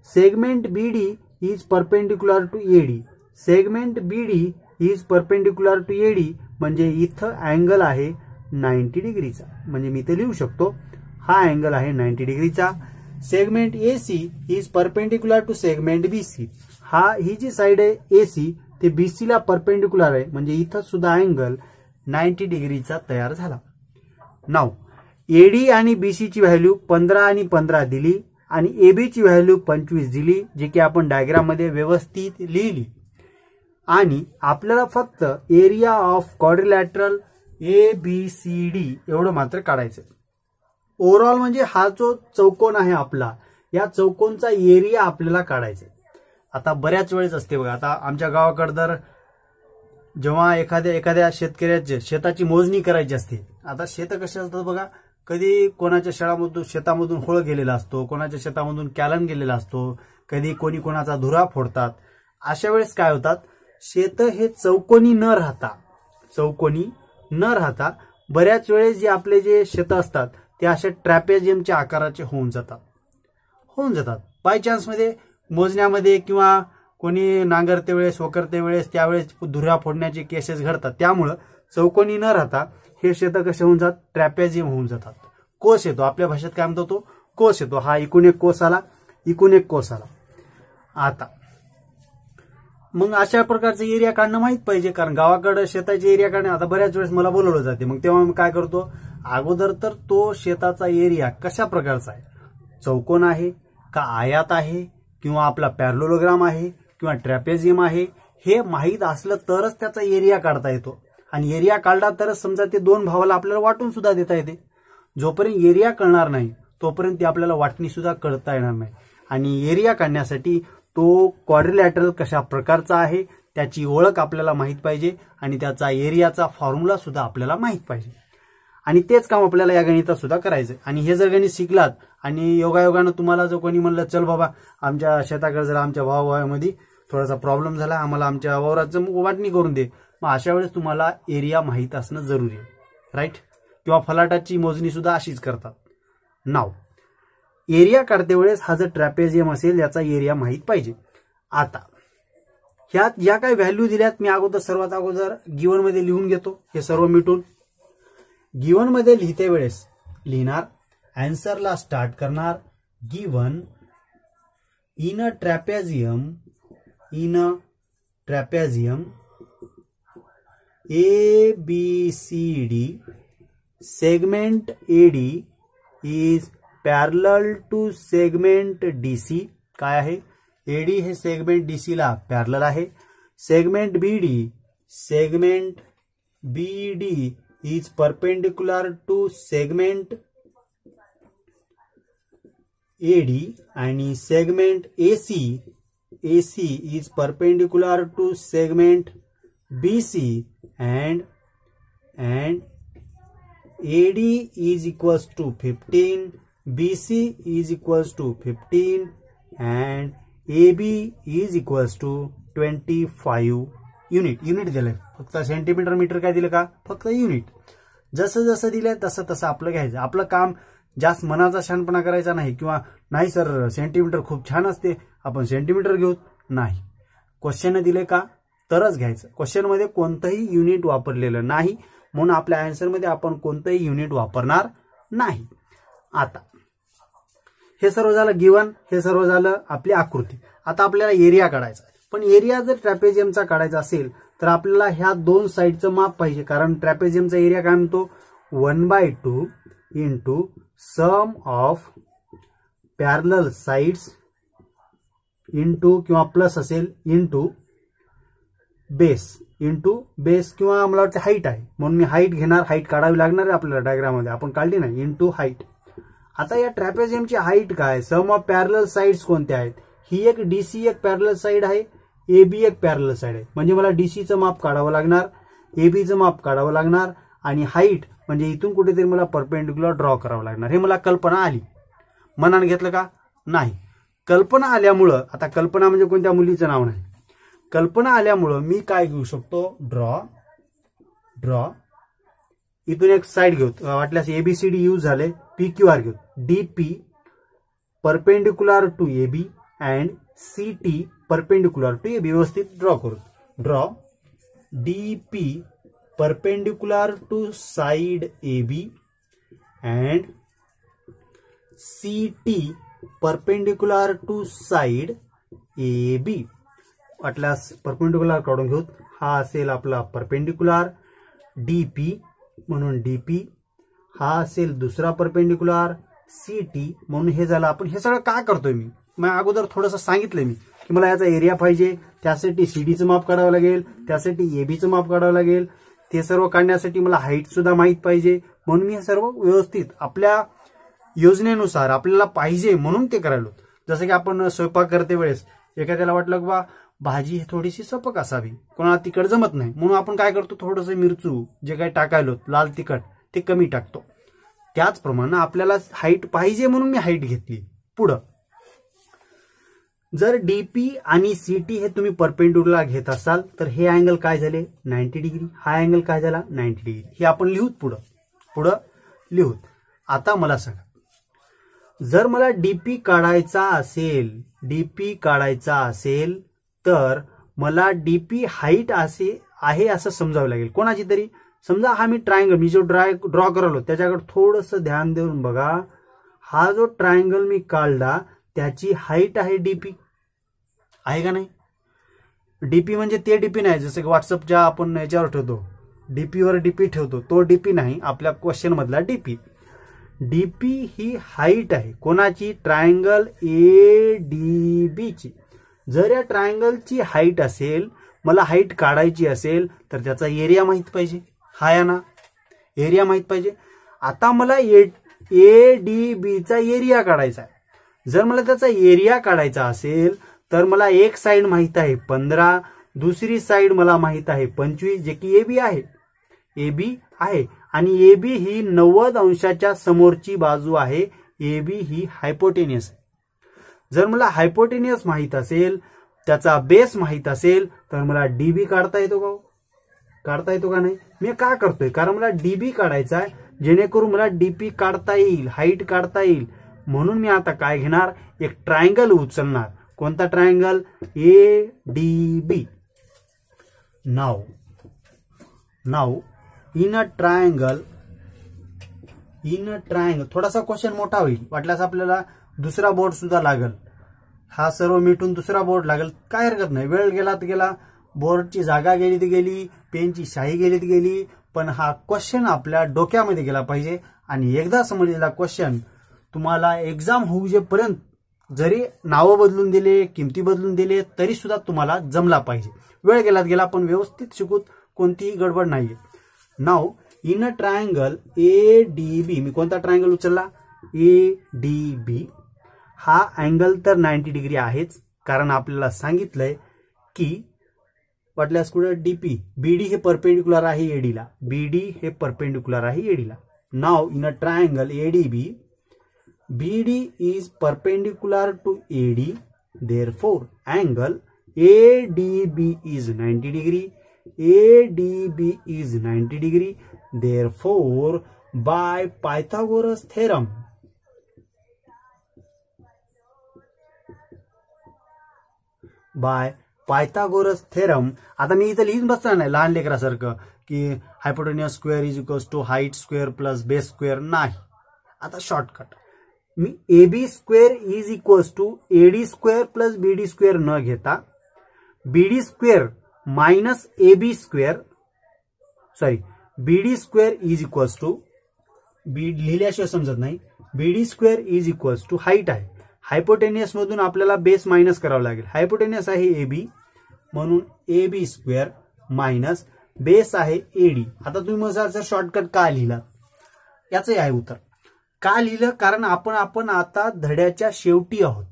Segment BD is perpendicular to AD. Segment BD is perpendicular to AD म्हणजे इथं अँगल आहे 90 डिग्रीचा. म्हणजे मी ते लिहू शकतो, हा अँगल आहे 90 डिग्रीचा. Segment AC is perpendicular to segment BC. ही जी साइड आहे AC ते BC ला परपेंडिक्युलर आहे, म्हणजे इथं सुद्धा अँगल 90 डिग्रीचा तयार झाला. नाव AD आणि BC ची व्हॅल्यू 15 आणि 15 दिली आणि AB ची व्हॅल्यू 25 दिली, जी की आपण डायग्राम मध्ये व्यवस्थित लिहिली. आणि आपल्याला फक्त एरिया ऑफ क्वाड्रिलॅटरल ABCD एवढं मात्र काढायचं. ओव्हरऑल म्हणजे हा जो चौकोन आहे आपला, या चौकोनचा एरिया आपल्याला काढायचा. आता बऱ्याच वेळेस असते बघा, आता आमच्या गावाकडे तर जेव्हा एखाद्या शेतकऱ्याच्या शेताची मोजणी करायची असते. आता शेत कसे असतात बघा, कधी कोणाच्या शेतामधून होळ गेलेला असतो, कोणाच्या शेतामधून कॅलन गेलेला असतो, कधी कोणाचा धुरा फोडतात. अशा वेळेस काय होतात, शेत हे चौकोनी न राहता बऱ्याच वेळेस जे आपले जे शेत असतात ते अशा ट्रॅपेझियमच्या आकाराचे होऊन जातात. बाय चान्स मध्ये मोजण्यामध्ये किंवा कोणी नांगरते वेळेस वखरते वेळेस त्यावेळेस धुरा फोडण्याचे केसेस घडतात. त्यामुळं चौकोनी न राहता हे शेत कसे होऊन जातात, ट्रॅपेझियम होऊन जातात. कोस येतो, आपल्या भाषेत काय म्हणतो तो कोस येतो. हा इकून एक कोस आला. आता मग अशा प्रकारचे एरिया काढणं माहित पाहिजे, कारण गावाकडे शेताचे एरिया काढणं आता बऱ्याच वेळेस मला बोलवलं जाते. मग तेव्हा मी काय करतो, अगोदर तर तो शेताचा एरिया कशा प्रकारचा आहे, चौकोन आहे का आयात आहे किंवा आपला पॅरलोग्राम आहे किंवा ट्रॅपेझियम आहे, हे माहीत असलं तरच त्याचा एरिया काढता येतो. आणि एरिया काढला तरच समजा ते दोन भावाला आपल्याला वाटून सुद्धा देता येते. जोपर्यंत एरिया कळणार नाही तोपर्यंत ती आपल्याला वाटणी सुद्धा कळता येणार नाही. आणि एरिया काढण्यासाठी तो क्वाड्रिलॅटरल कशा प्रकारचा आहे त्याची ओळख आपल्याला माहित पाहिजे आणि त्याचा एरियाचा फॉर्म्युला सुद्धा आपल्याला माहित पाहिजे. आणि तेच काम आपल्याला या गणितात सुद्धा करायचं. आणि हे जर गणित शिकलात आणि योगायोगानं तुम्हाला जर कोणी म्हणलं चल बाबा आमच्या शेताकडे जर आमच्या भावाभावामध्ये थोडासा प्रॉब्लेम झाला, आम्हाला आमच्या वावराचं वाटणी करून दे, मग अशा वेळेस तुम्हाला एरिया माहीत असणं जरुरी आहे. राईट. किंवा फलाटाची मोजणी सुद्धा अशीच करतात. नाव एरिया काढते वेळेस हा जर ट्रॅपेझियम असेल याचा एरिया माहित पाहिजे. आता ह्यात ज्या काही व्हॅल्यू दिल्यात मी सर्वात अगोदर गिवन मध्ये लिहून घेतो. हे सर्व मिटून गिवन मध्ये लिहिते वेळेस लिहिणार, आन्सरला स्टार्ट करणार. Given in a trapezium ABCD segment AD is parallel to segment DC. काय आहे? AD हे सेगमेंट DC ला पॅरलल आहे. Segment BD is perpendicular to segment AD आणि segment AC is perpendicular to segment BC and AD is equals to 15, BC is equals to 15 and AB is equals to 25 unit दिले. फक्त centimetre metre काय दिलं का? फक्त unit. जसं जसं दिलंय तसं तसं आपलं घ्यायचं. आपलं काम जास्त मनाचा शहाणपणा करायचा नाही किंवा नाही सर सेंटीमीटर खूप छान असते आपण सेंटीमीटर घेऊ, नाही. क्वेश्चन दिले का तरच घ्यायचं. क्वेश्चन मध्ये कोणतंही युनिट वापरलेलं नाही म्हणून आपल्या आन्सर मध्ये आपण कोणतंही युनिट वापरणार नाही. आता हे सर्व झालं गिवन, हे सर्व झालं आपली आकृती. आता आपल्याला एरिया काढायचा आहे. पण एरिया जर ट्रॅपेझियमचा काढायचा असेल तर आपल्याला ह्या दोन साइडचं माप पाहिजे. कारण ट्रॅपेझियमचा एरिया काय म्हणतो? 1/2 into sum of parallel sides into किंवा प्लस असेल इंटू बेस किंवा मला वाटतं हाईट आहे म्हणून मी हाईट घेणार. हाईट काढावी लागणार आहे आपल्याला डायग्राम मध्ये, आपण काढली नाही. Into height. आता या ट्रॅपेझियमची हाईट काय? सम ऑफ पॅरलल साइड्स कोणत्या आहेत? ही एक DC एक पॅरलल साइड आहे, AB एक पॅरलल साइड आहे. म्हणजे मला DCचं माप काढावं लागणार, ABचं माप काढावं लागणार आणि हाईट म्हणजे इथून कुठेतरी मला परपेंडिक्युलर ड्रॉ करावं लागणार. हे मला कल्पना आली. मनाने घेतलं का? नाही. कल्पना आल्यामुळं, आता कल्पना म्हणजे कोणत्या मुलीचं नाव नाही, कल्पना आल्यामुळं मी काय घेऊ शकतो? ड्रॉ इथून एक साइड घेऊ. वाटल्यास ABCD यूज झाले, PQR घेऊ. DP perpendicular to AB and CT perpendicular to AB. व्यवस्थित ड्रॉ करू. Draw DP perpendicular to side AB and CT perpendicular to side AB. वाटल्यास परपेंडिक्युलर काढून घेऊ. हा असेल आपला परपेंडिक्युलर DP म्हणून DP. हा असेल दुसरा परपेंडिक्युलर CT म्हणून हे झालं. आपण हे सगळं का करतोय? मी अगोदर थोडंसं सांगितलंय मी की मला याचा एरिया पाहिजे, त्यासाठी CDचं माप काढावं लागेल, त्यासाठी ABचं माप काढावं लागेल. ते सर्व काढण्यासाठी मला हाईट सुद्धा माहित पाहिजे म्हणून मी हे सर्व व्यवस्थित आपल्या योजनेनुसार आपल्याला पाहिजे म्हणून ते करायलो. जसं की आपण स्वयंपाक करते वेळेस एखाद्याला वाटलं बा भाजी थोडीशी सपक असावी, कोणाला तिखट जमत नाही म्हणून आपण काय करतो? थोडंसं मिरचू जे काही टाकायलो लाल तिखट ते कमी टाकतो. त्याचप्रमाणे आपल्याला हाईट पाहिजे म्हणून मी हाईट घेतली. पुढं जर DP आणि CT हे तुम्ही परपेंडिक्युलर घेत असाल तर हे अँगल काय झाले? 90 डिग्री. हा अँगल काय झाला? 90 डिग्री. हे आपण लिहूत पुढं लिहूत. आता मला सांगा, जर मला DP काढायचा असेल तर मला DP हाईट आहे असं समजावं लागेल कोणाची तरी. समजा हा मी ट्रायंगल मी जो ड्रॉ करलो त्याच्याकडे थोडंसं ध्यान देऊन बघा. हा जो ट्रायंगल मी काढला त्याची हाईट आहे DP. आहे का नाही? DP म्हणजे ते DP नाही जसं की व्हॉट्सअपच्या आपण याच्यावर ठेवतो DP वर DP ठेवतो तो DP नाही. आपल्या क्वेश्चन मधला DP ही हाईट आहे कोणाची? ट्रायंगल ADB ची. जर या ट्रायंगलची हाईट असेल, मला हाईट काढायची असेल तर त्याचा एरिया माहित पाहिजे. हा या ना, एरिया माहित पाहिजे. आता मला ADBचा एरिया काढायचा आहे. जर मला त्याचा एरिया काढायचा असेल तर मला एक साइड माहित आहे 15, दुसरी साइड मला माहित आहे 25 जे की AB आहे आणि AB ही 90 अंशाच्या समोरची बाजू आहे. AB ही हायपोटेनियस आहे. जर मला हायपोटेनियस माहित असेल, त्याचा बेस माहित असेल तर मला DB काढता येतो का नाही? मी का करतोय? कारण मला DB काढायचा आहे जेणेकरून मला DP काढता येईल, हाईट काढता येईल. म्हणून मी आता काय घेणार, एक ट्रायंगल उचलणार. कोणता triangle? ADB. Now in a triangle थोडासा क्वेश्चन मोठा होईल, वाटल्यास आपल्याला दुसरा बोर्ड सुद्धा लागल. हा सर्व मिटून दुसरा बोर्ड लागेल, काय हरकत नाही. वेळ गेला तर गेला, बोर्डची जागा गेली तर गेली, पेनची शाई गेली तर गेली, पण हा क्वेश्चन आपल्या डोक्यामध्ये गेला पाहिजे. आणि एकदा समजलेला क्वेश्चन तुम्हाला एक्झाम होऊ जेपर्यंत जरी नावं बदलून दिले, किमती बदलून दिले, तरी सुद्धा तुम्हाला जमला पाहिजे. वेळ गेला गेला, पण व्यवस्थित शिकूत, कोणतीही गडबड नाहीये. नाव इन अ ट्रायंगल ADB, मी कोणता ट्रायंगल उचलला? ADB. हा अँगल तर 90 डिग्री आहेच, कारण आपल्याला सांगितलंय की वाटल्यास कुठे DP, BD हे परपेंडिक्युलर आहे AD ला, BD हे परपेंडिक्युलर आहे AD ला. नाव in a triangle ADB, BD is perpendicular to AD, therefore angle ADB is 90 degree. ADB is 90 degree. Therefore, by Pythagoras theorem, आता मी इथं लिहित बसणार नाही लहान लेकरासारखं की hypotenuse square is equals to height square plus base square. नाही, आता शॉर्टकट मी AB square is equals to AD square plus BD square न घेता BD square minus AB square, BD square is equals to, लिहिल्याशिवाय समजत नाही, BD square is equals to height आहे, hypotenuse मधून आपल्याला बेस मायनस करावा लागेल. हायपोटेनियस आहे AB, म्हणून AB स्क्वेअर मायनस बेस आहे AD. आता तुम्ही मग शॉर्टकट का लिहिला, याचं आहे उत्तर. का लिहिलं? कारण आपण आता धड्याच्या शेवटी आहोत.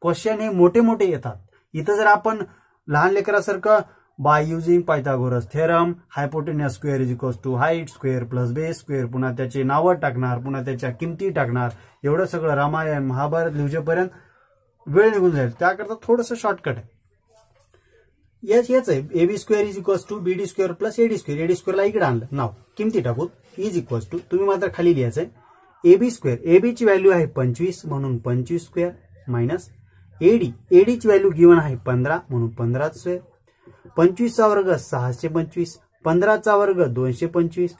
क्वेश्चन हे मोठे मोठे येतात. इथं जर आपण लहान लेकरासारखं by using Pythagoras theorem, hypotenuse square is equals to height square plus base square, पुन्हा त्याचे नावं टाकणार, पुन्हा त्याच्या किमती टाकणार, एवढं सगळं रामायण महाभारत लिहूपर्यंत वेळ निघून जाईल. त्याकरता थोडंसं शॉर्टकट आहे. याच आहे AB square is equals to BD square plus AD square. AD स्क्वेअरला इकडे आणलं, नाव किमती टाकून इज इक्वल्स टू, तुम्ही मात्र खाली लिहायचंय AB स्क्वेअर. AB ची व्हॅल्यू आहे 25, म्हणून 25 स्क्वेअर मायनस AD ची व्हॅल्यू गिवन आहे 15, म्हणून 15 स्क्वेअर. 25 चा वर्ग 625, 15 चा वर्ग 225,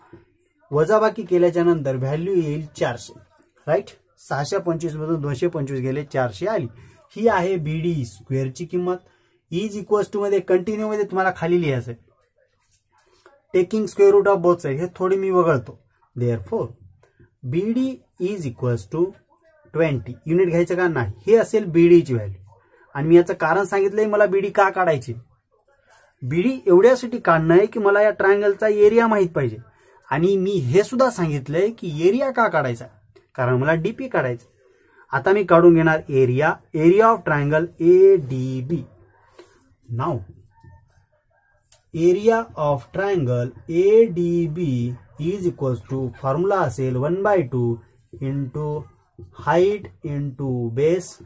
वजाबाकी केल्याच्या नंतर व्हॅल्यू येईल 400. राईट, 625 मधून 225 गेले, 400 आली. ही आहे BD स्क्वेअरची किंमत. इज इक्वल्स टू मध्ये कंटिन्यू मध्ये तुम्हाला खाली लिहायचंय, taking square root of both side. हे थोडी मी वगळतो. Therefore BD is equals to 20. Unit घ्यायचं का नाही, हे असेल BD ची व्हॅल्यू. आणि मी याचं कारण सांगितलंय, मला BD का काढायची. BD एवढ्यासाठी काढणं आहे की मला या ट्रायंगलचा एरिया माहित पाहिजे. आणि मी हे सुद्धा सांगितलंय की एरिया का काढायचा, कारण मला DP काढायचं. आता मी काढून घेणार एरिया ऑफ ट्रायंगल ADB. नाव area of triangle ADB is equals to, formula असेल 1/2 into height into base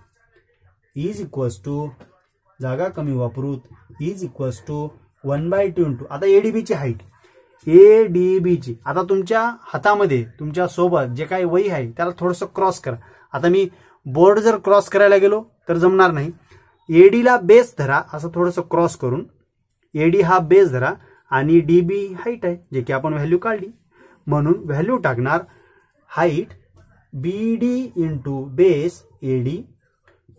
is equals to, जागा कमी वापरूत, इज इक्वल्स टू 1/2 इंटू, आता ADB ची हाईट, ADB ची. आता तुमच्या हातामध्ये तुमच्या सोबत जे काही वही आहे त्याला थोडंसं क्रॉस करा. आता मी बोर्ड जर क्रॉस करायला गेलो तर जमणार नाही. AD ला बेस धरा, असं थोडंसं क्रॉस करून AD हा बेस धरा आणि DB हाईट आहे, जे की आपण व्हॅल्यू काढली, म्हणून व्हॅल्यू टाकणार height BD into base AD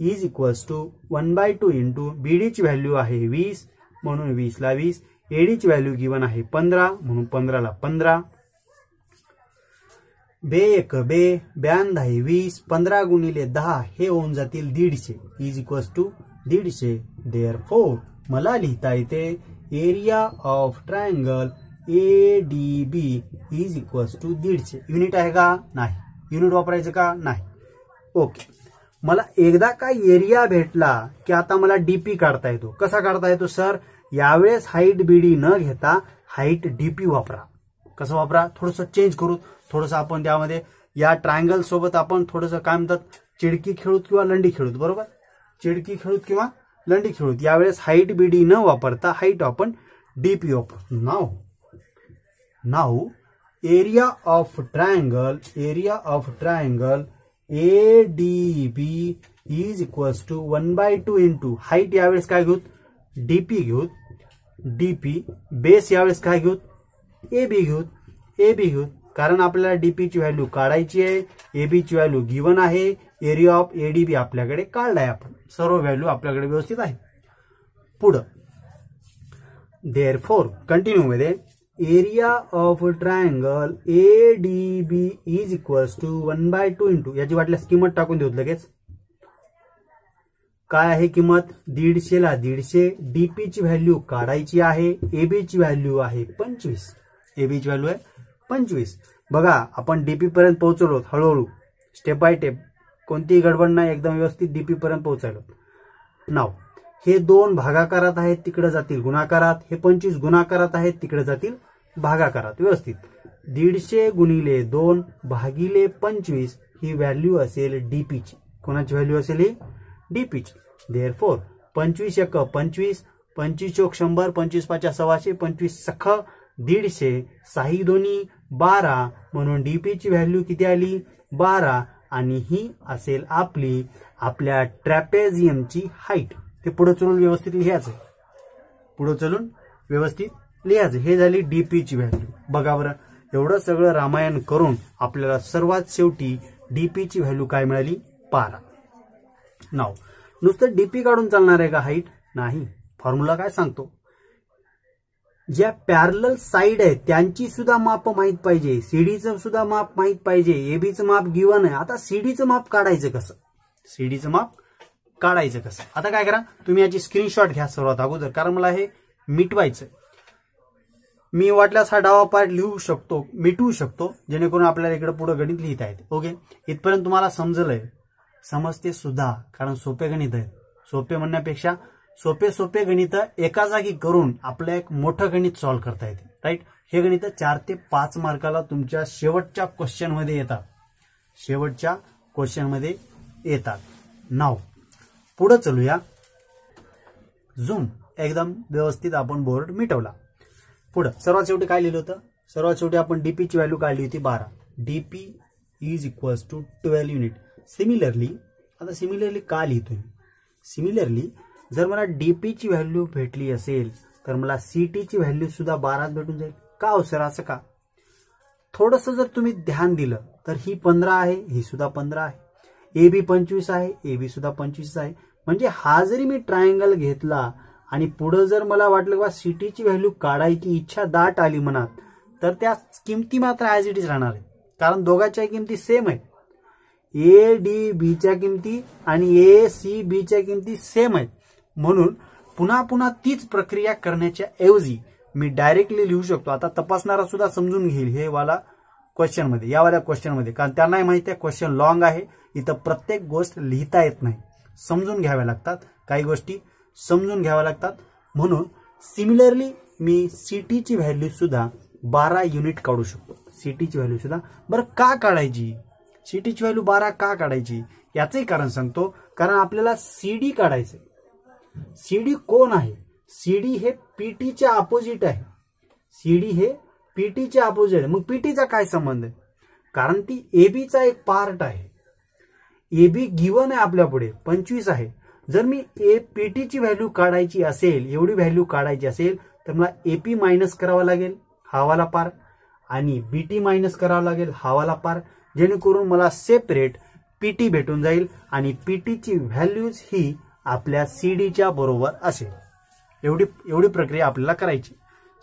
is equals to 1/2 into BD ची व्हॅल्यू आहे 20, म्हणून 20 ला 20, AD ची व्हॅल्यू गिवन आहे 15, म्हणून 15 ला 15, बे 1 बे, 92 20, 15 गुणिले 10 हे होऊन जातील 150 इज इक्वल्स टू 150. देअरफॉर मला लिहिता येते area of triangle ADB is equals to 150. Unit आहे का नाही, युनिट वापरायचं का नाही. ओके, मला एकदा का एरिया भेटला की आता मला DP काढता येतो. कसा काढता येतो सर, यावेळेस हाईट BD न घेता हाईट DP वापरा. कसं वापरा, थोडंसं चेंज करू. थोडंसं आपण त्यामध्ये या ट्रायंगल सोबत आपण थोडंसं काय म्हणतात, चिडकी खेळूत किंवा लंडी खेळूत. बरोबर, चिडकी खेळूत किंवा लंडी खेळूत. यावेळेस हाईट BD न वापरता हाईट आपण DP वापरू. नाव area of triangle ADB is equals to 1/2 into height यावेळेस काय घेऊ डीपी घेऊ डीपी बेस यावेळेस काय घेऊ एबी घेऊ कारण आपल्याला डीपी ची व्हॅल्यू काढायची आहे एबी ची व्हॅल्यू गिवन आहे एरिया ऑफ एडीबी आपल्याकडे काढलाय आपण सर्व व्हॅल्यू आपल्याकडे व्यवस्थित आहे पुढं देअरफॉर कंटिन्यू मध्ये area of triangle A D B is equals to 1/2 into याची वाटल्यास किंमत टाकून देऊ लगेच काय आहे किंमत 150 ला 150 डीपी ची व्हॅल्यू काढायची आहे एबी ची व्हॅल्यू आहे 25 एबी ची व्हॅल्यू आहे 25 बघा आपण डीपी पर्यंत पोहोचलो हळूहळू स्टेप बाय स्टेप कोणतीही गडबड नाही एकदम व्यवस्थित डीपी पर्यंत पोहोचायलो नाव हे 2 भागाकारात आहेत तिकडे जातील गुणाकारात हे 25 गुणाकारात आहेत तिकडे जातील भागाकारात व्यवस्थित 150 गुणिले 2 भागिले 25 ही व्हॅल्यू असेल डीपी ची कोणाची व्हॅल्यू असेल ही डीपी ची देअरफॉर 25 × 25 25 × 100 25 × 5 = 600 25 सख 150 6 दोन्ही 12 म्हणून डीपी ची व्हॅल्यू किती आली 12 आणि ही असेल आपल्या ट्रॅपेझियमची हाईट ते पुढे चलून व्यवस्थित लिहायचं हे झाली डीपी ची व्हॅल्यू बघा बरं एवढं सगळं रामायण करून आपल्याला सर्वात शेवटी डीपी ची व्हॅल्यू काय मिळाली 12 नाव नुसतं डीपी काढून चालणार आहे का हाईट नाही फॉर्म्युला काय सांगतो ज्या पॅरलल साइड आहेत त्यांची सुद्धा माप माहित पाहिजे सीडीचं सुद्धा माप माहित पाहिजे एबीचं माप गिवन आहे आता सीडीचं माप काढायचं कसं आता काय करा तुम्ही याची स्क्रीनशॉट घ्या सर्वात अगोदर कारण मला हे मिटवायचं मी वाटल्यास हा डावा पार्ट मिटवू शकतो जेणेकरून आपल्याला इकडे पुढे गणित लिहिता येते ओके इथपर्यंत तुम्हाला समजलंय समजते सुद्धा कारण सोपे गणित आहे सोपे म्हणण्यापेक्षा सोपे गणित एका जागी करून आपलं एक मोठं गणित सॉल्व्ह करता येते राईट हे गणित 4 ते 5 मार्काला तुमच्या शेवटच्या क्वेश्चनमध्ये येतात नाव पुढे चलूया झूम एकदम व्यवस्थित आपण बोर्ड मिटवला पुढे सर्वात शेवटी काय लिहिलं होतं सर्वात शेवटी आपण डीपी ची व्हॅल्यू काढली होती 12 D P is equals to 12 unit similarly का लिहितोय सिमिलरली जर मला डीपी ची व्हॅल्यू भेटली असेल तर मला सीटी ची व्हॅल्यू सुद्धा 12 भेटून जाईल का हो सर असं का थोडस जर तुम्ही ध्यान दिलं तर ही 15 आहे ही सुद्धा 15 आहे एबी 25 आहे एबी सुद्धा 25 आहे म्हणजे हा जरी मी ट्रायंगल घेतला आणि पुढे जर मला वाटलं की सीटी ची व्हॅल्यू काढायची इच्छा दाट आली मनात तर त्या किमती मात्र ॲज इट इज राहणार आहे कारण दोघांच्या किमती सेम आहेत ए डी बी च्या किमती आणि ए सी बी च्या किमती सेम आहेत म्हणून पुन्हा तीच प्रक्रिया करण्याच्या ऐवजी मी डायरेक्टली लिहू शकतो आता तपासणारा सुद्धा समजून घेईल हे वाला क्वेश्चन मध्ये कारण त्यांनाही माहिती आहे क्वेश्चन लॉंग आहे इथं प्रत्येक गोष्ट लिहिता येत नाही समजून घ्याव्या लागतात काही गोष्टी समजून घ्याव्या लागतात म्हणून सिमिलरली मी सीटी ची व्हॅल्यू सुद्धा 12 युनिट काढू शकतो सीटी ची व्हॅल्यू सुद्धा बरं का काढायची सीटी ची व्हॅल्यू 12 का काढायची याचंही कारण सांगतो कारण आपल्याला सीडी काढायचंय सीडी कोण आहे सीडी हे पीटीच्या अपोजिट आहे सीडी हे पीटीच्या अपोजिट आहे मग पीटीचा काय संबंध आहे कारण ती एबीचा एक पार्ट आहे एबी गिवन आहे आपल्या पुढे 25 आहे जर मी पीटीची व्हॅल्यू काढायची असेल एवढी व्हॅल्यू काढायची असेल तर मला एपी मायनस करावा लागेल हा वाला पार आणि बीटी मायनस करावा लागेल हा वाला पार जेणेकरून मला सेपरेट पीटी भेटून जाईल आणि पीटीची व्हॅल्यूज ही आपल्या सीडीच्या बरोबर असेल एवढी प्रक्रिया आपल्याला करायची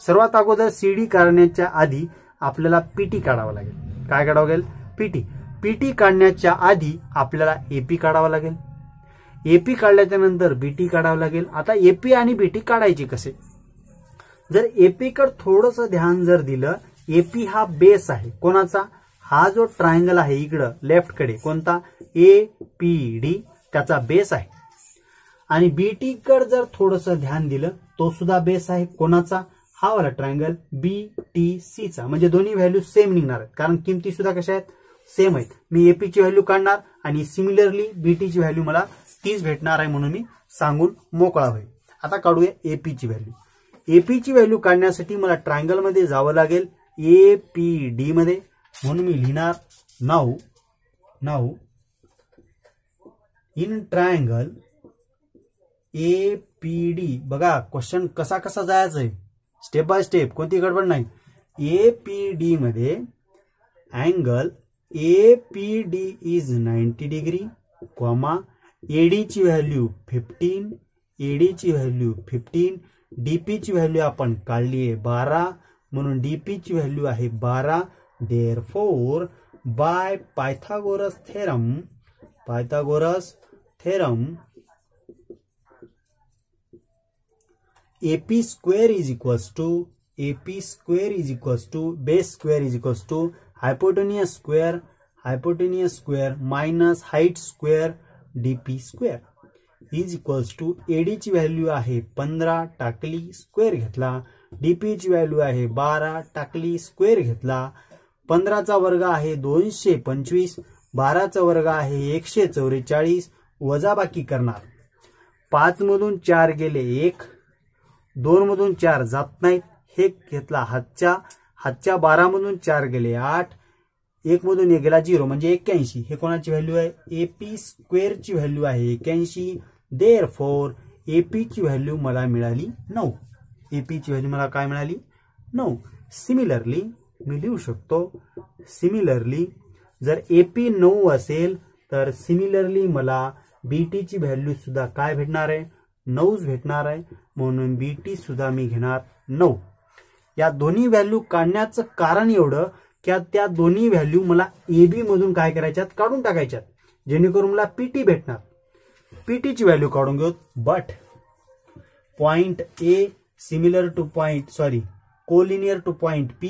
सर्वात अगोदर सीडी काढण्याच्या आधी आपल्याला पीटी काढावा लागेल काय काढावं लागेल पीटी काढण्याच्या आधी आपल्याला एपी काढावा लागेल एपी काढल्याच्या नंतर बीटी काढावं लागेल आता एपी आणि बीटी काढायची कसे जर एपी कडे थोडंसं ध्यान जर दिलं एपी हा बेस आहे कोणाचा हा जो ट्रायंगल आहे इकडं लेफ्ट कडे कोणता एपीडी त्याचा बेस आहे आणि बीटी कडे जर थोडंसं ध्यान दिलं तो सुद्धा बेस आहे कोणाचा हा वाला ट्रायंगल बीटीसी चा म्हणजे दोन्ही व्हॅल्यू सेम निघणार आहेत कारण किमती सुद्धा कशा आहेत सेम आहेत मी एपी ची व्हॅल्यू काढणार आणि सिमिलरली बीटी ची व्हॅल्यू मला 30 भेटणार आहे म्हणून मी सांगून मोकळा होईल आता काढूया एपी ची व्हॅल्यू एपी ची व्हॅल्यू काढण्यासाठी मला ट्रायंगल मध्ये जावं लागेल एपीडी मध्ये म्हणून मी लिहिणार नाऊ इन ट्रायंगल APD, बघा क्वेश्चन कसा कसा जायचा आहे स्टेप बाय स्टेप, कोणती गडबड नाही. APD मध्ये angle APD is 90 degree, comma AD ची व्हॅल्यू 15, AD ची व्हॅल्यू 15, DP ची व्हॅल्यू आपण काढली आहे 12, म्हणून DP ची व्हॅल्यू आहे 12. Therefore by Pythagoras theorem AP square is equals to base square is equals to hypotenuse square minus height square DP square is equals to AD ची value आहे 15 टाकली स्क्वेअर घेतला, DP ची व्हॅल्यू आहे 12 टाकली square घेतला, 15 चा वर्ग आहे 225, 12 चा वर्ग आहे 144, वजाबाकी करणार. 5 मधून 4 गेले 1, 2 मधून 4 जात नाहीत, हे घेतला हातच्या 12 मधून 4 गेले 8, 1 मधून 1 गेला 0 म्हणजे 81. हे कोणाची व्हॅल्यू आहे? AP स्क्वेअर ची व्हॅल्यू आहे 81. देअरफॉर AP ची व्हॅल्यू मला मिळाली 9. AP ची व्हॅल्यू मला काय मिळाली? 9. सिमिलरली मी लिहू शकतो, सिमिलरली जर AP 9 असेल तर सिमिलरली मला BT ची व्हॅल्यू सुद्धा काय भेटणार आहे? 9 भेटणार आहे, म्हणून BT सुद्धा मी घेणार 9. या दोन्ही व्हॅल्यू काढण्याचं कारण एवढं की त्या दोन्ही व्हॅल्यू मला AB मधून काय करायच्यात? काढून टाकायच्यात, जेणेकरून मला PT भेटणार. PT ची व्हॅल्यू काढून घेऊ. But point A similar two point collinear two point P,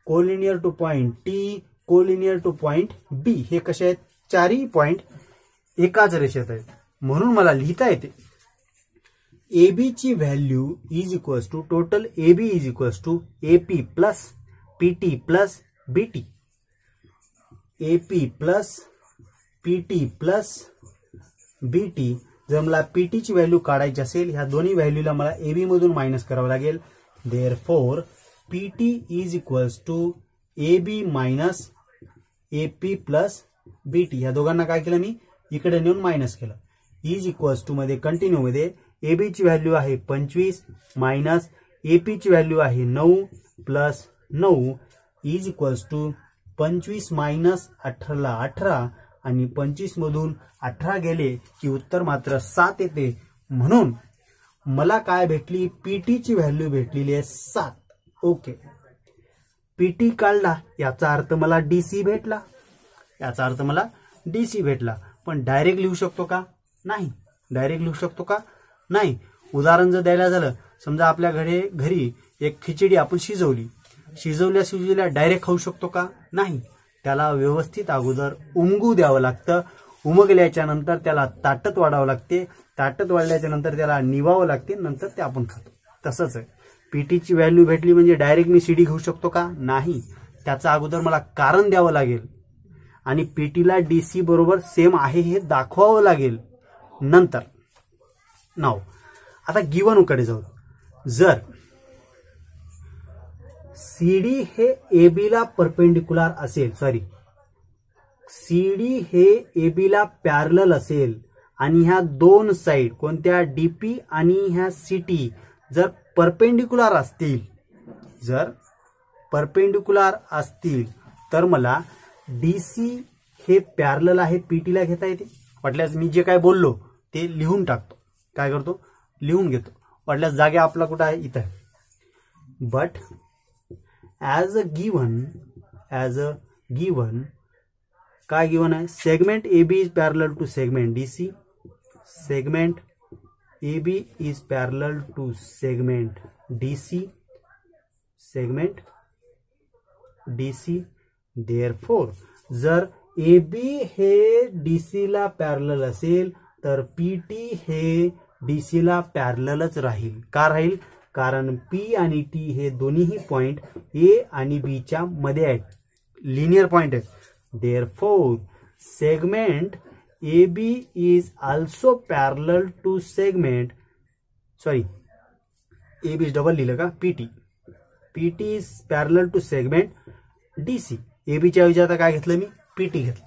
collinear two point T, collinear two point B. हे कसे आहेत? चारही पॉइंट एकाच रेषेत आहेत, म्हणून मला लिहिता येते AB ची value is equals to total AB is equals to AP plus PT plus BT. AP plus PT plus BT. जर मला PT ची व्हॅल्यू काढायची असेल, ह्या दोन्ही व्हॅल्यूला मला AB मधून मायनस करावं लागेल. Therefore PT is equals to AB minus AP plus BT. ह्या दोघांना काय केलं मी? इकडे नेऊन मायनस केलं. इज इक्वल्स टू मध्ये कंटिन्यू मध्ये AB ची व्हॅल्यू आहे 25 मायनस AP ची व्हॅल्यू आहे 9 plus 9 is equals to 25 minus 18 ला 18 आणि 25 मधून 18 गेले की उत्तर मात्र 7 येते, म्हणून मला काय भेटली? PT ची व्हॅल्यू भेटलेली आहे 7. ओके, PT काढला याचा अर्थ मला DC भेटला, पण डायरेक्ट लिहू शकतो का? नाही. डायरेक्ट लिहू शकतो का? नाही. उदाहरण जर द्यायला झालं, समजा आपल्या घरी एक खिचडी आपण शिजवल्या डायरेक्ट खाऊ शकतो का? नाही. त्याला व्यवस्थित अगोदर उमगू द्यावं लागतं. उमगल्याच्या नंतर त्याला ताटत वाढावं लागते, ताटत वाढल्याच्या नंतर त्याला निवावं लागते, नंतर ते आपण खातो. तसंच आहे. PT ची व्हॅल्यू भेटली म्हणजे डायरेक्ट मी CD घेऊ शकतो का? नाही. त्याचा अगोदर मला कारण द्यावं लागेल आणि PT ला DC बरोबर सेम आहे हे दाखवावं लागेल नंतर. नाव आता गिवन कडे जाऊ. जर CD हे AB ला परपेंडिक्युलर असेल, CD हे AB ला पॅरलल असेल आणि ह्या दोन साइड कोणत्या DP आणि ह्या CT जर परपेंडिक्युलर असतील, तर मला DC हे पॅरलल आहे PT ला घेता येते. वाटल्यास मी जे काय बोललो ते लिहून टाकतो. काय करतो? लिहून घेतो. वाटल्यास जागा आपला कुठं आहे? इथं आहे. बट ॲज अ गिवन काय गिवन आहे? Segment AB is parallel to segment DC, segment AB is parallel to segment DC, segment DC. Therefore जर AB हे DC ला पॅरलल असेल तर PT हे DC ला पॅरललच राहील. का राहील? कारण P आणि T हे दोन्हीही पॉइंट A आणि B च्या मध्ये आहेत, लिनियर पॉइंट आहेत. Therefore segment AB is also parallel to segment AB double लिहिलं का? PT is parallel to segment DC. AB च्या ऐवजी आता काय घेतलं मी? PT घेतलं.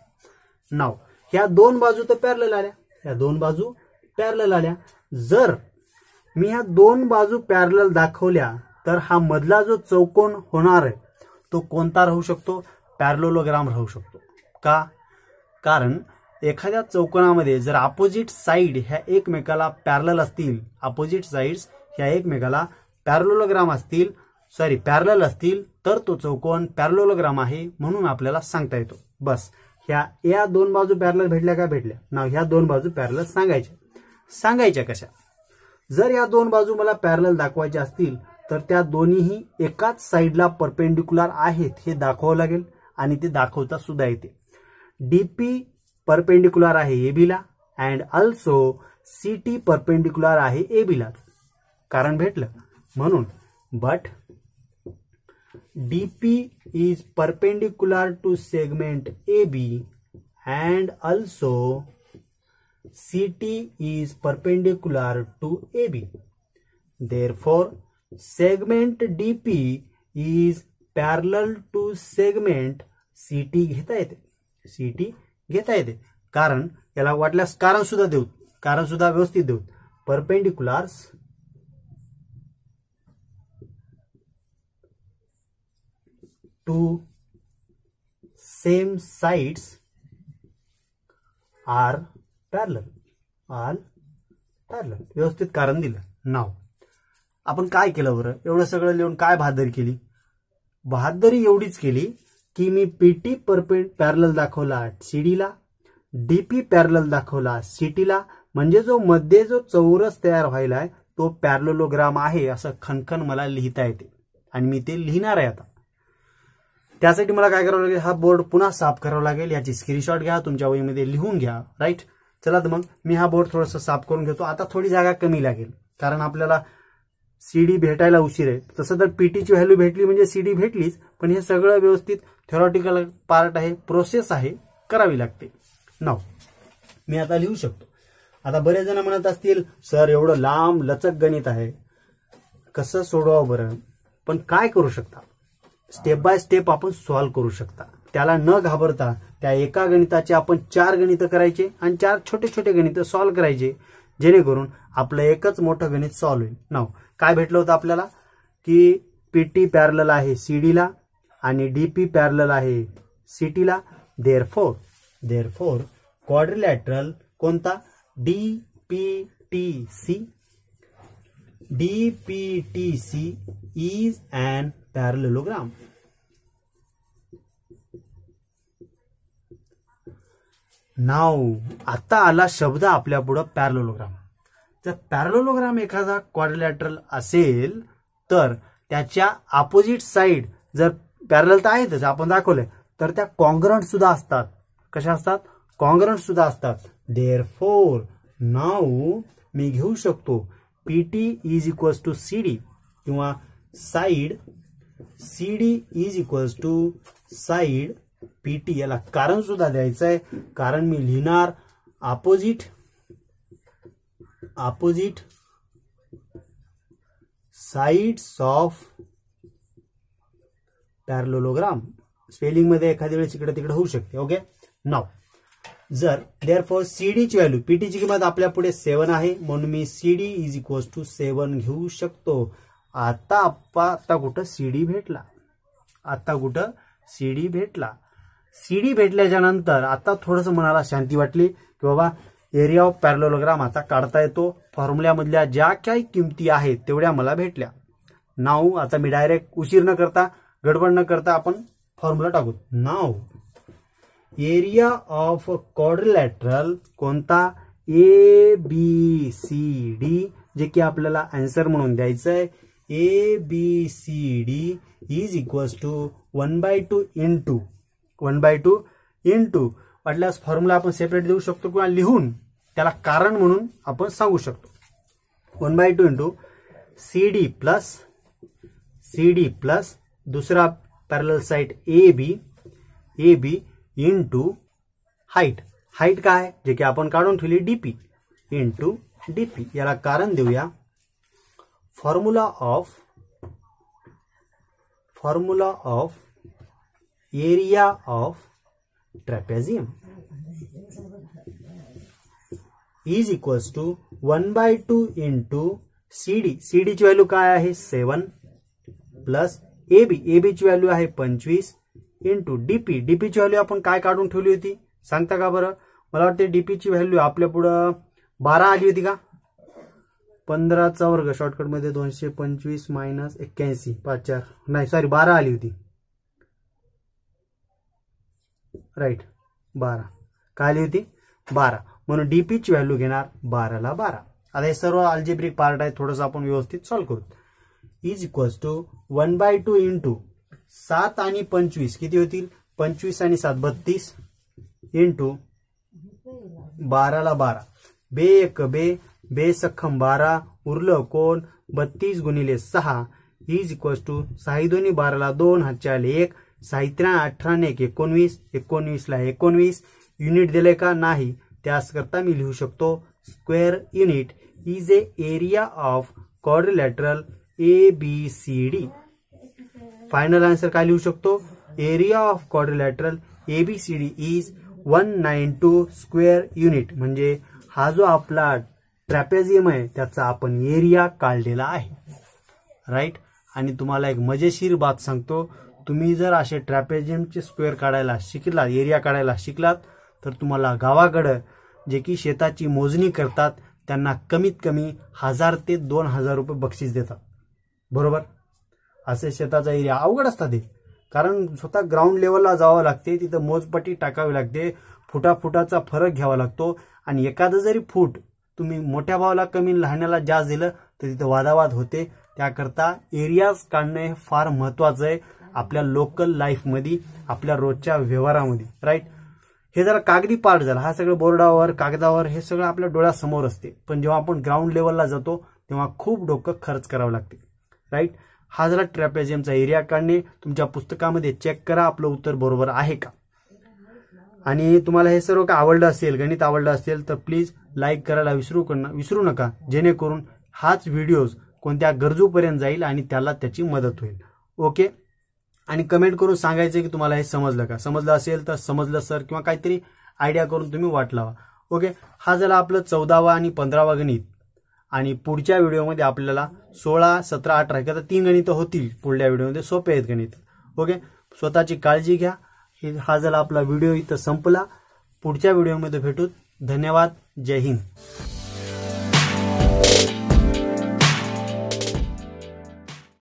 नाव ह्या दोन बाजू तर पॅरलल आल्या, या दोन बाजू पॅरलल आल्या. जर मी ह्या दोन बाजू पॅरलल दाखवल्या तर हा मधला जो चौकोन होणार आहे तो कोणता राहू शकतो? पॅरलोलोग्राम राहू शकतो. का? कारण एखाद्या चौकोनामध्ये जर अपोजिट साइड ह्या एकमेकाला पॅरलल असतील, अपोजिट साइड्स ह्या एकमेकाला पॅरलोलोग्राम असतील, पॅरलल असतील, तर तो चौकोन पॅरलोलोग्राम आहे म्हणून आपल्याला सांगता येतो. बस या दोन बाजू पॅरलल भेटल्या का? भेटल्या. नाव ह्या दोन बाजू पॅरलल सांगायच्या कशा? जर या दोन बाजू मला पॅरलल दाखवायच्या असतील तर त्या दोन्हीही एकाच साइडला परपेंडिक्युलर आहेत हे दाखवावं लागेल आणि ते दाखवता सुद्धा येते. डीपी परपेंडिक्युलर आहे एबीला अँड ऑल्सो सीटी परपेंडिक्युलर आहे एबीला. कारण भेटलं म्हणून. But D P is perpendicular to segment A B and also CT is perpendicular to AB. Therefore, segment DP is parallel to segment CT घेता येते. कारण याला वाटल्यास कारण सुद्धा व्यवस्थित देऊ. Perpendiculars to same sides are parallel. व्यवस्थित कारण दिलं. नाव आपण काय केलं बरं? एवढं सगळं लिहून काय बहादरी केली? बहादरी एवढीच केली की मी पीटी पॅरलल दाखवला सीडीला, डीपी पॅरलल दाखवला सीटीला, म्हणजे जो मध्ये जो चौरस तयार व्हायलाय तो पॅरलोलोग्राम आहे असं खणखण मला लिहिता येते आणि मी ते लिहिणार आहे. आता त्यासाठी मला काय करावं लागेल? हा बोर्ड पुन्हा साफ करावा लागेल. याची स्क्रीनशॉट घ्या, तुमच्या वहीमध्ये लिहून घ्या. राईट. चला तर मग मी हा बोर्ड थोडंसं साफ करून घेतो. आता थोडी जागा कमी लागेल कारण आपल्याला सीडी भेटायला उशीर आहे. तसं तर पीटीची व्हॅल्यू भेटली म्हणजे सीडी भेटलीच, पण हे सगळं व्यवस्थित थेरॉटिकल पार्ट आहे, प्रोसेस आहे, करावी लागते. नाव मी आता लिहू शकतो. आता बरेच जण म्हणत असतील सर एवढं लांब लचक गणित आहे कसं सोडवावं बरं? पण काय करू शकता? स्टेप बाय स्टेप आपण सॉल्व्ह करू शकता. त्याला न घाबरता त्या एका गणिताचे आपण 4 गणितं करायचे आणि 4 छोटे छोटे गणितं सॉल्व्ह करायचे, जेणेकरून आपलं एकच मोठं गणित सॉल्व्ह होईल. नाव काय भेटलं होतं आपल्याला की पीटी पॅरलल आहे सीडीला आणि डीपी पॅरलल आहे सीटीला. देअरफॉर क्वाड्रिलॅटरल कोणता? DPTC is an parallelogram. नाव आता आला शब्द आपल्या पुढे पॅरलोलोग्राम. जर पॅरलोलोग्राम एखादा क्वाड्रिलॅटरल असेल तर त्याच्या अपोजिट साइड जर पॅरलल तर आहेतच आपण दाखवलंय, तर त्या कॉन्ग्रंट सुद्धा असतात. कशा असतात? कॉन्ग्रंट सुद्धा असतात. देअरफॉर नाव मी घेऊ शकतो PT is equals to CD किंवा side CD is equals to side PT. याला कारण सुद्धा द्यायचं आहे. कारण मी लिहिणार opposite sides of parallelogram. Spelling मध्ये एखाद्या वेळेस इकडे तिकडे होऊ शकते. ओके. नाव जर देअरफॉर सीडीची व्हॅल्यू, पीटीची किंमत आपल्या पुढे 7 आहे म्हणून मी सीडी इज इक्वल्स टू 7 घेऊ शकतो. आता कुठं सीडी भेटला. सीडी भेटल्याच्या नंतर आता थोडंसं मनाला शांती वाटली की बाबा एरिया ऑफ पॅरलोलोग्राम आता काढता येतो. फॉर्म्युल्यामधल्या ज्या काही किमती आहेत तेवढ्या मला भेटल्या. नाव आता मी डायरेक्ट उशीर न करता गडबड न करता आपण फॉर्म्युला टाकू. नाव एरिया ऑफ क्वाड्रिलॅटरल कोणता? ABCD, जे की आपल्याला आन्सर म्हणून द्यायचं आहे. ABCD is equals to 1/2 into वाटल्यास फॉर्म्युला आपण सेपरेट देऊ शकतो किंवा लिहून त्याला कारण म्हणून आपण सांगू शकतो. 1/2 इंटू CD प्लस दुसरा parallel side AB into height काय जे की आपण काढून ठेवली DP इंटू DP. याला कारण देऊया formula of area of trapezium. Is equals to 1/2 into CD. CD ची व्हॅल्यू काय आहे 7 प्लस AB ची व्हॅल्यू आहे 25 इंटू DP ची व्हॅल्यू आपण काय काढून ठेवली होती सांगता का बरं? मला वाटते DP ची व्हॅल्यू आपल्या पुढं 12 आली होती का? 15चा वर्ग शॉर्टकटमध्ये 225 मायनस 81 5 नाही सॉरी 12 आली होती. राईट 12 काय आली होती 12. म्हणून DP ची व्हॅल्यू घेणार 12 ला 12. आता हे सर्व अल्जेब्रिक पार्ट आहे, थोडंसं आपण व्यवस्थित सॉल्व्ह करू. इज इक्वल्स टू 1/2 इंटू 7 आणि 25 किती होतील 25 आणि 7 32 इंटू 12 ला 12 बे एक बे सख्खम 12 उरलं कोण 32 गुणिले 6 इज इक्वल्स टू 6 दोन्ही 12 ला 2 हातच्या आले 1 6 18 ने 19 19 ला 19 युनिट दिले का नाही. त्यास करता मी लिहू शकतो square unit is a area of quadrilateral ABCD. Final answer काय लिहू शकतो area of quadrilateral ABCD is 192 square unit. म्हणजे हा जो आपला ट्रॅपेझियम आहे त्याचा आपण एरिया काढलेला आहे. राईट. आणि तुम्हाला एक मजेशीर बात सांगतो, तुम्ही जर असे ट्रॅपेझियमचे स्क्वेअर काढायला शिकलात एरिया काढायला शिकलात तर तुम्हाला गावाकडं जे की शेताची मोजणी करतात त्यांना कमीत कमी 1000 ते 2000 रुपये बक्षीस देतात. बरोबर. असे शेताचा एरिया अवघड असतात ते, कारण स्वतः ग्राउंड लेवलला जावं लागते, तिथं मोजपट्टी टाकावी लागते, फुटाचा फरक घ्यावा लागतो. आणि एखादं जरी फूट तुम्ही मोठ्या भावाला कमी लहान्याला जास्त दिलं तर तिथं वादावाद होते. त्याकरता एरियाज काढणे हे फार महत्वाचं आहे आपल्या लोकल लाईफमध्ये, आपल्या रोजच्या व्यवहारामध्ये. राईट. हे जरा कागदी पार्ट झाला, हा सगळं बोर्डावर कागदावर हे सगळं आपल्या डोळ्यासमोर असते, पण जेव्हा आपण ग्राउंड लेवलला जातो तेव्हा खूप डोकं खर्च करावं लागते. राईट. हा झाला ट्रॅपेझियमचा एरिया काढणे. तुमच्या पुस्तकामध्ये चेक करा आपलं उत्तर बरोबर आहे का. आणि तुम्हाला हे सर्व का आवडलं असेल, गणित आवडलं असेल तर प्लीज लाईक करायला विसरू नका, जेणेकरून हाच व्हिडिओज कोणत्या गरजूपर्यंत जाईल आणि त्याला त्याची मदत होईल. ओके. आणि कमेंट करून सांगायचं की तुम्हाला हे समजलं का. समजलं असेल तर समजलं सर किंवा काहीतरी आयडिया करून तुम्ही वाट लावा. ओके. हा झाला आपलं 14वा आणि 15वा गणित. आणि पुढच्या व्हिडिओमध्ये आपल्याला 16, 17, 18 तर 3 गणितं होतील पुढल्या व्हिडिओमध्ये. सोपे आहेत गणित. ओके. स्वतःची काळजी घ्या. हा झाला आपला व्हिडिओ इथं संपला. पुढच्या व्हिडिओमध्ये भेटू. धन्यवाद. जय हिंद.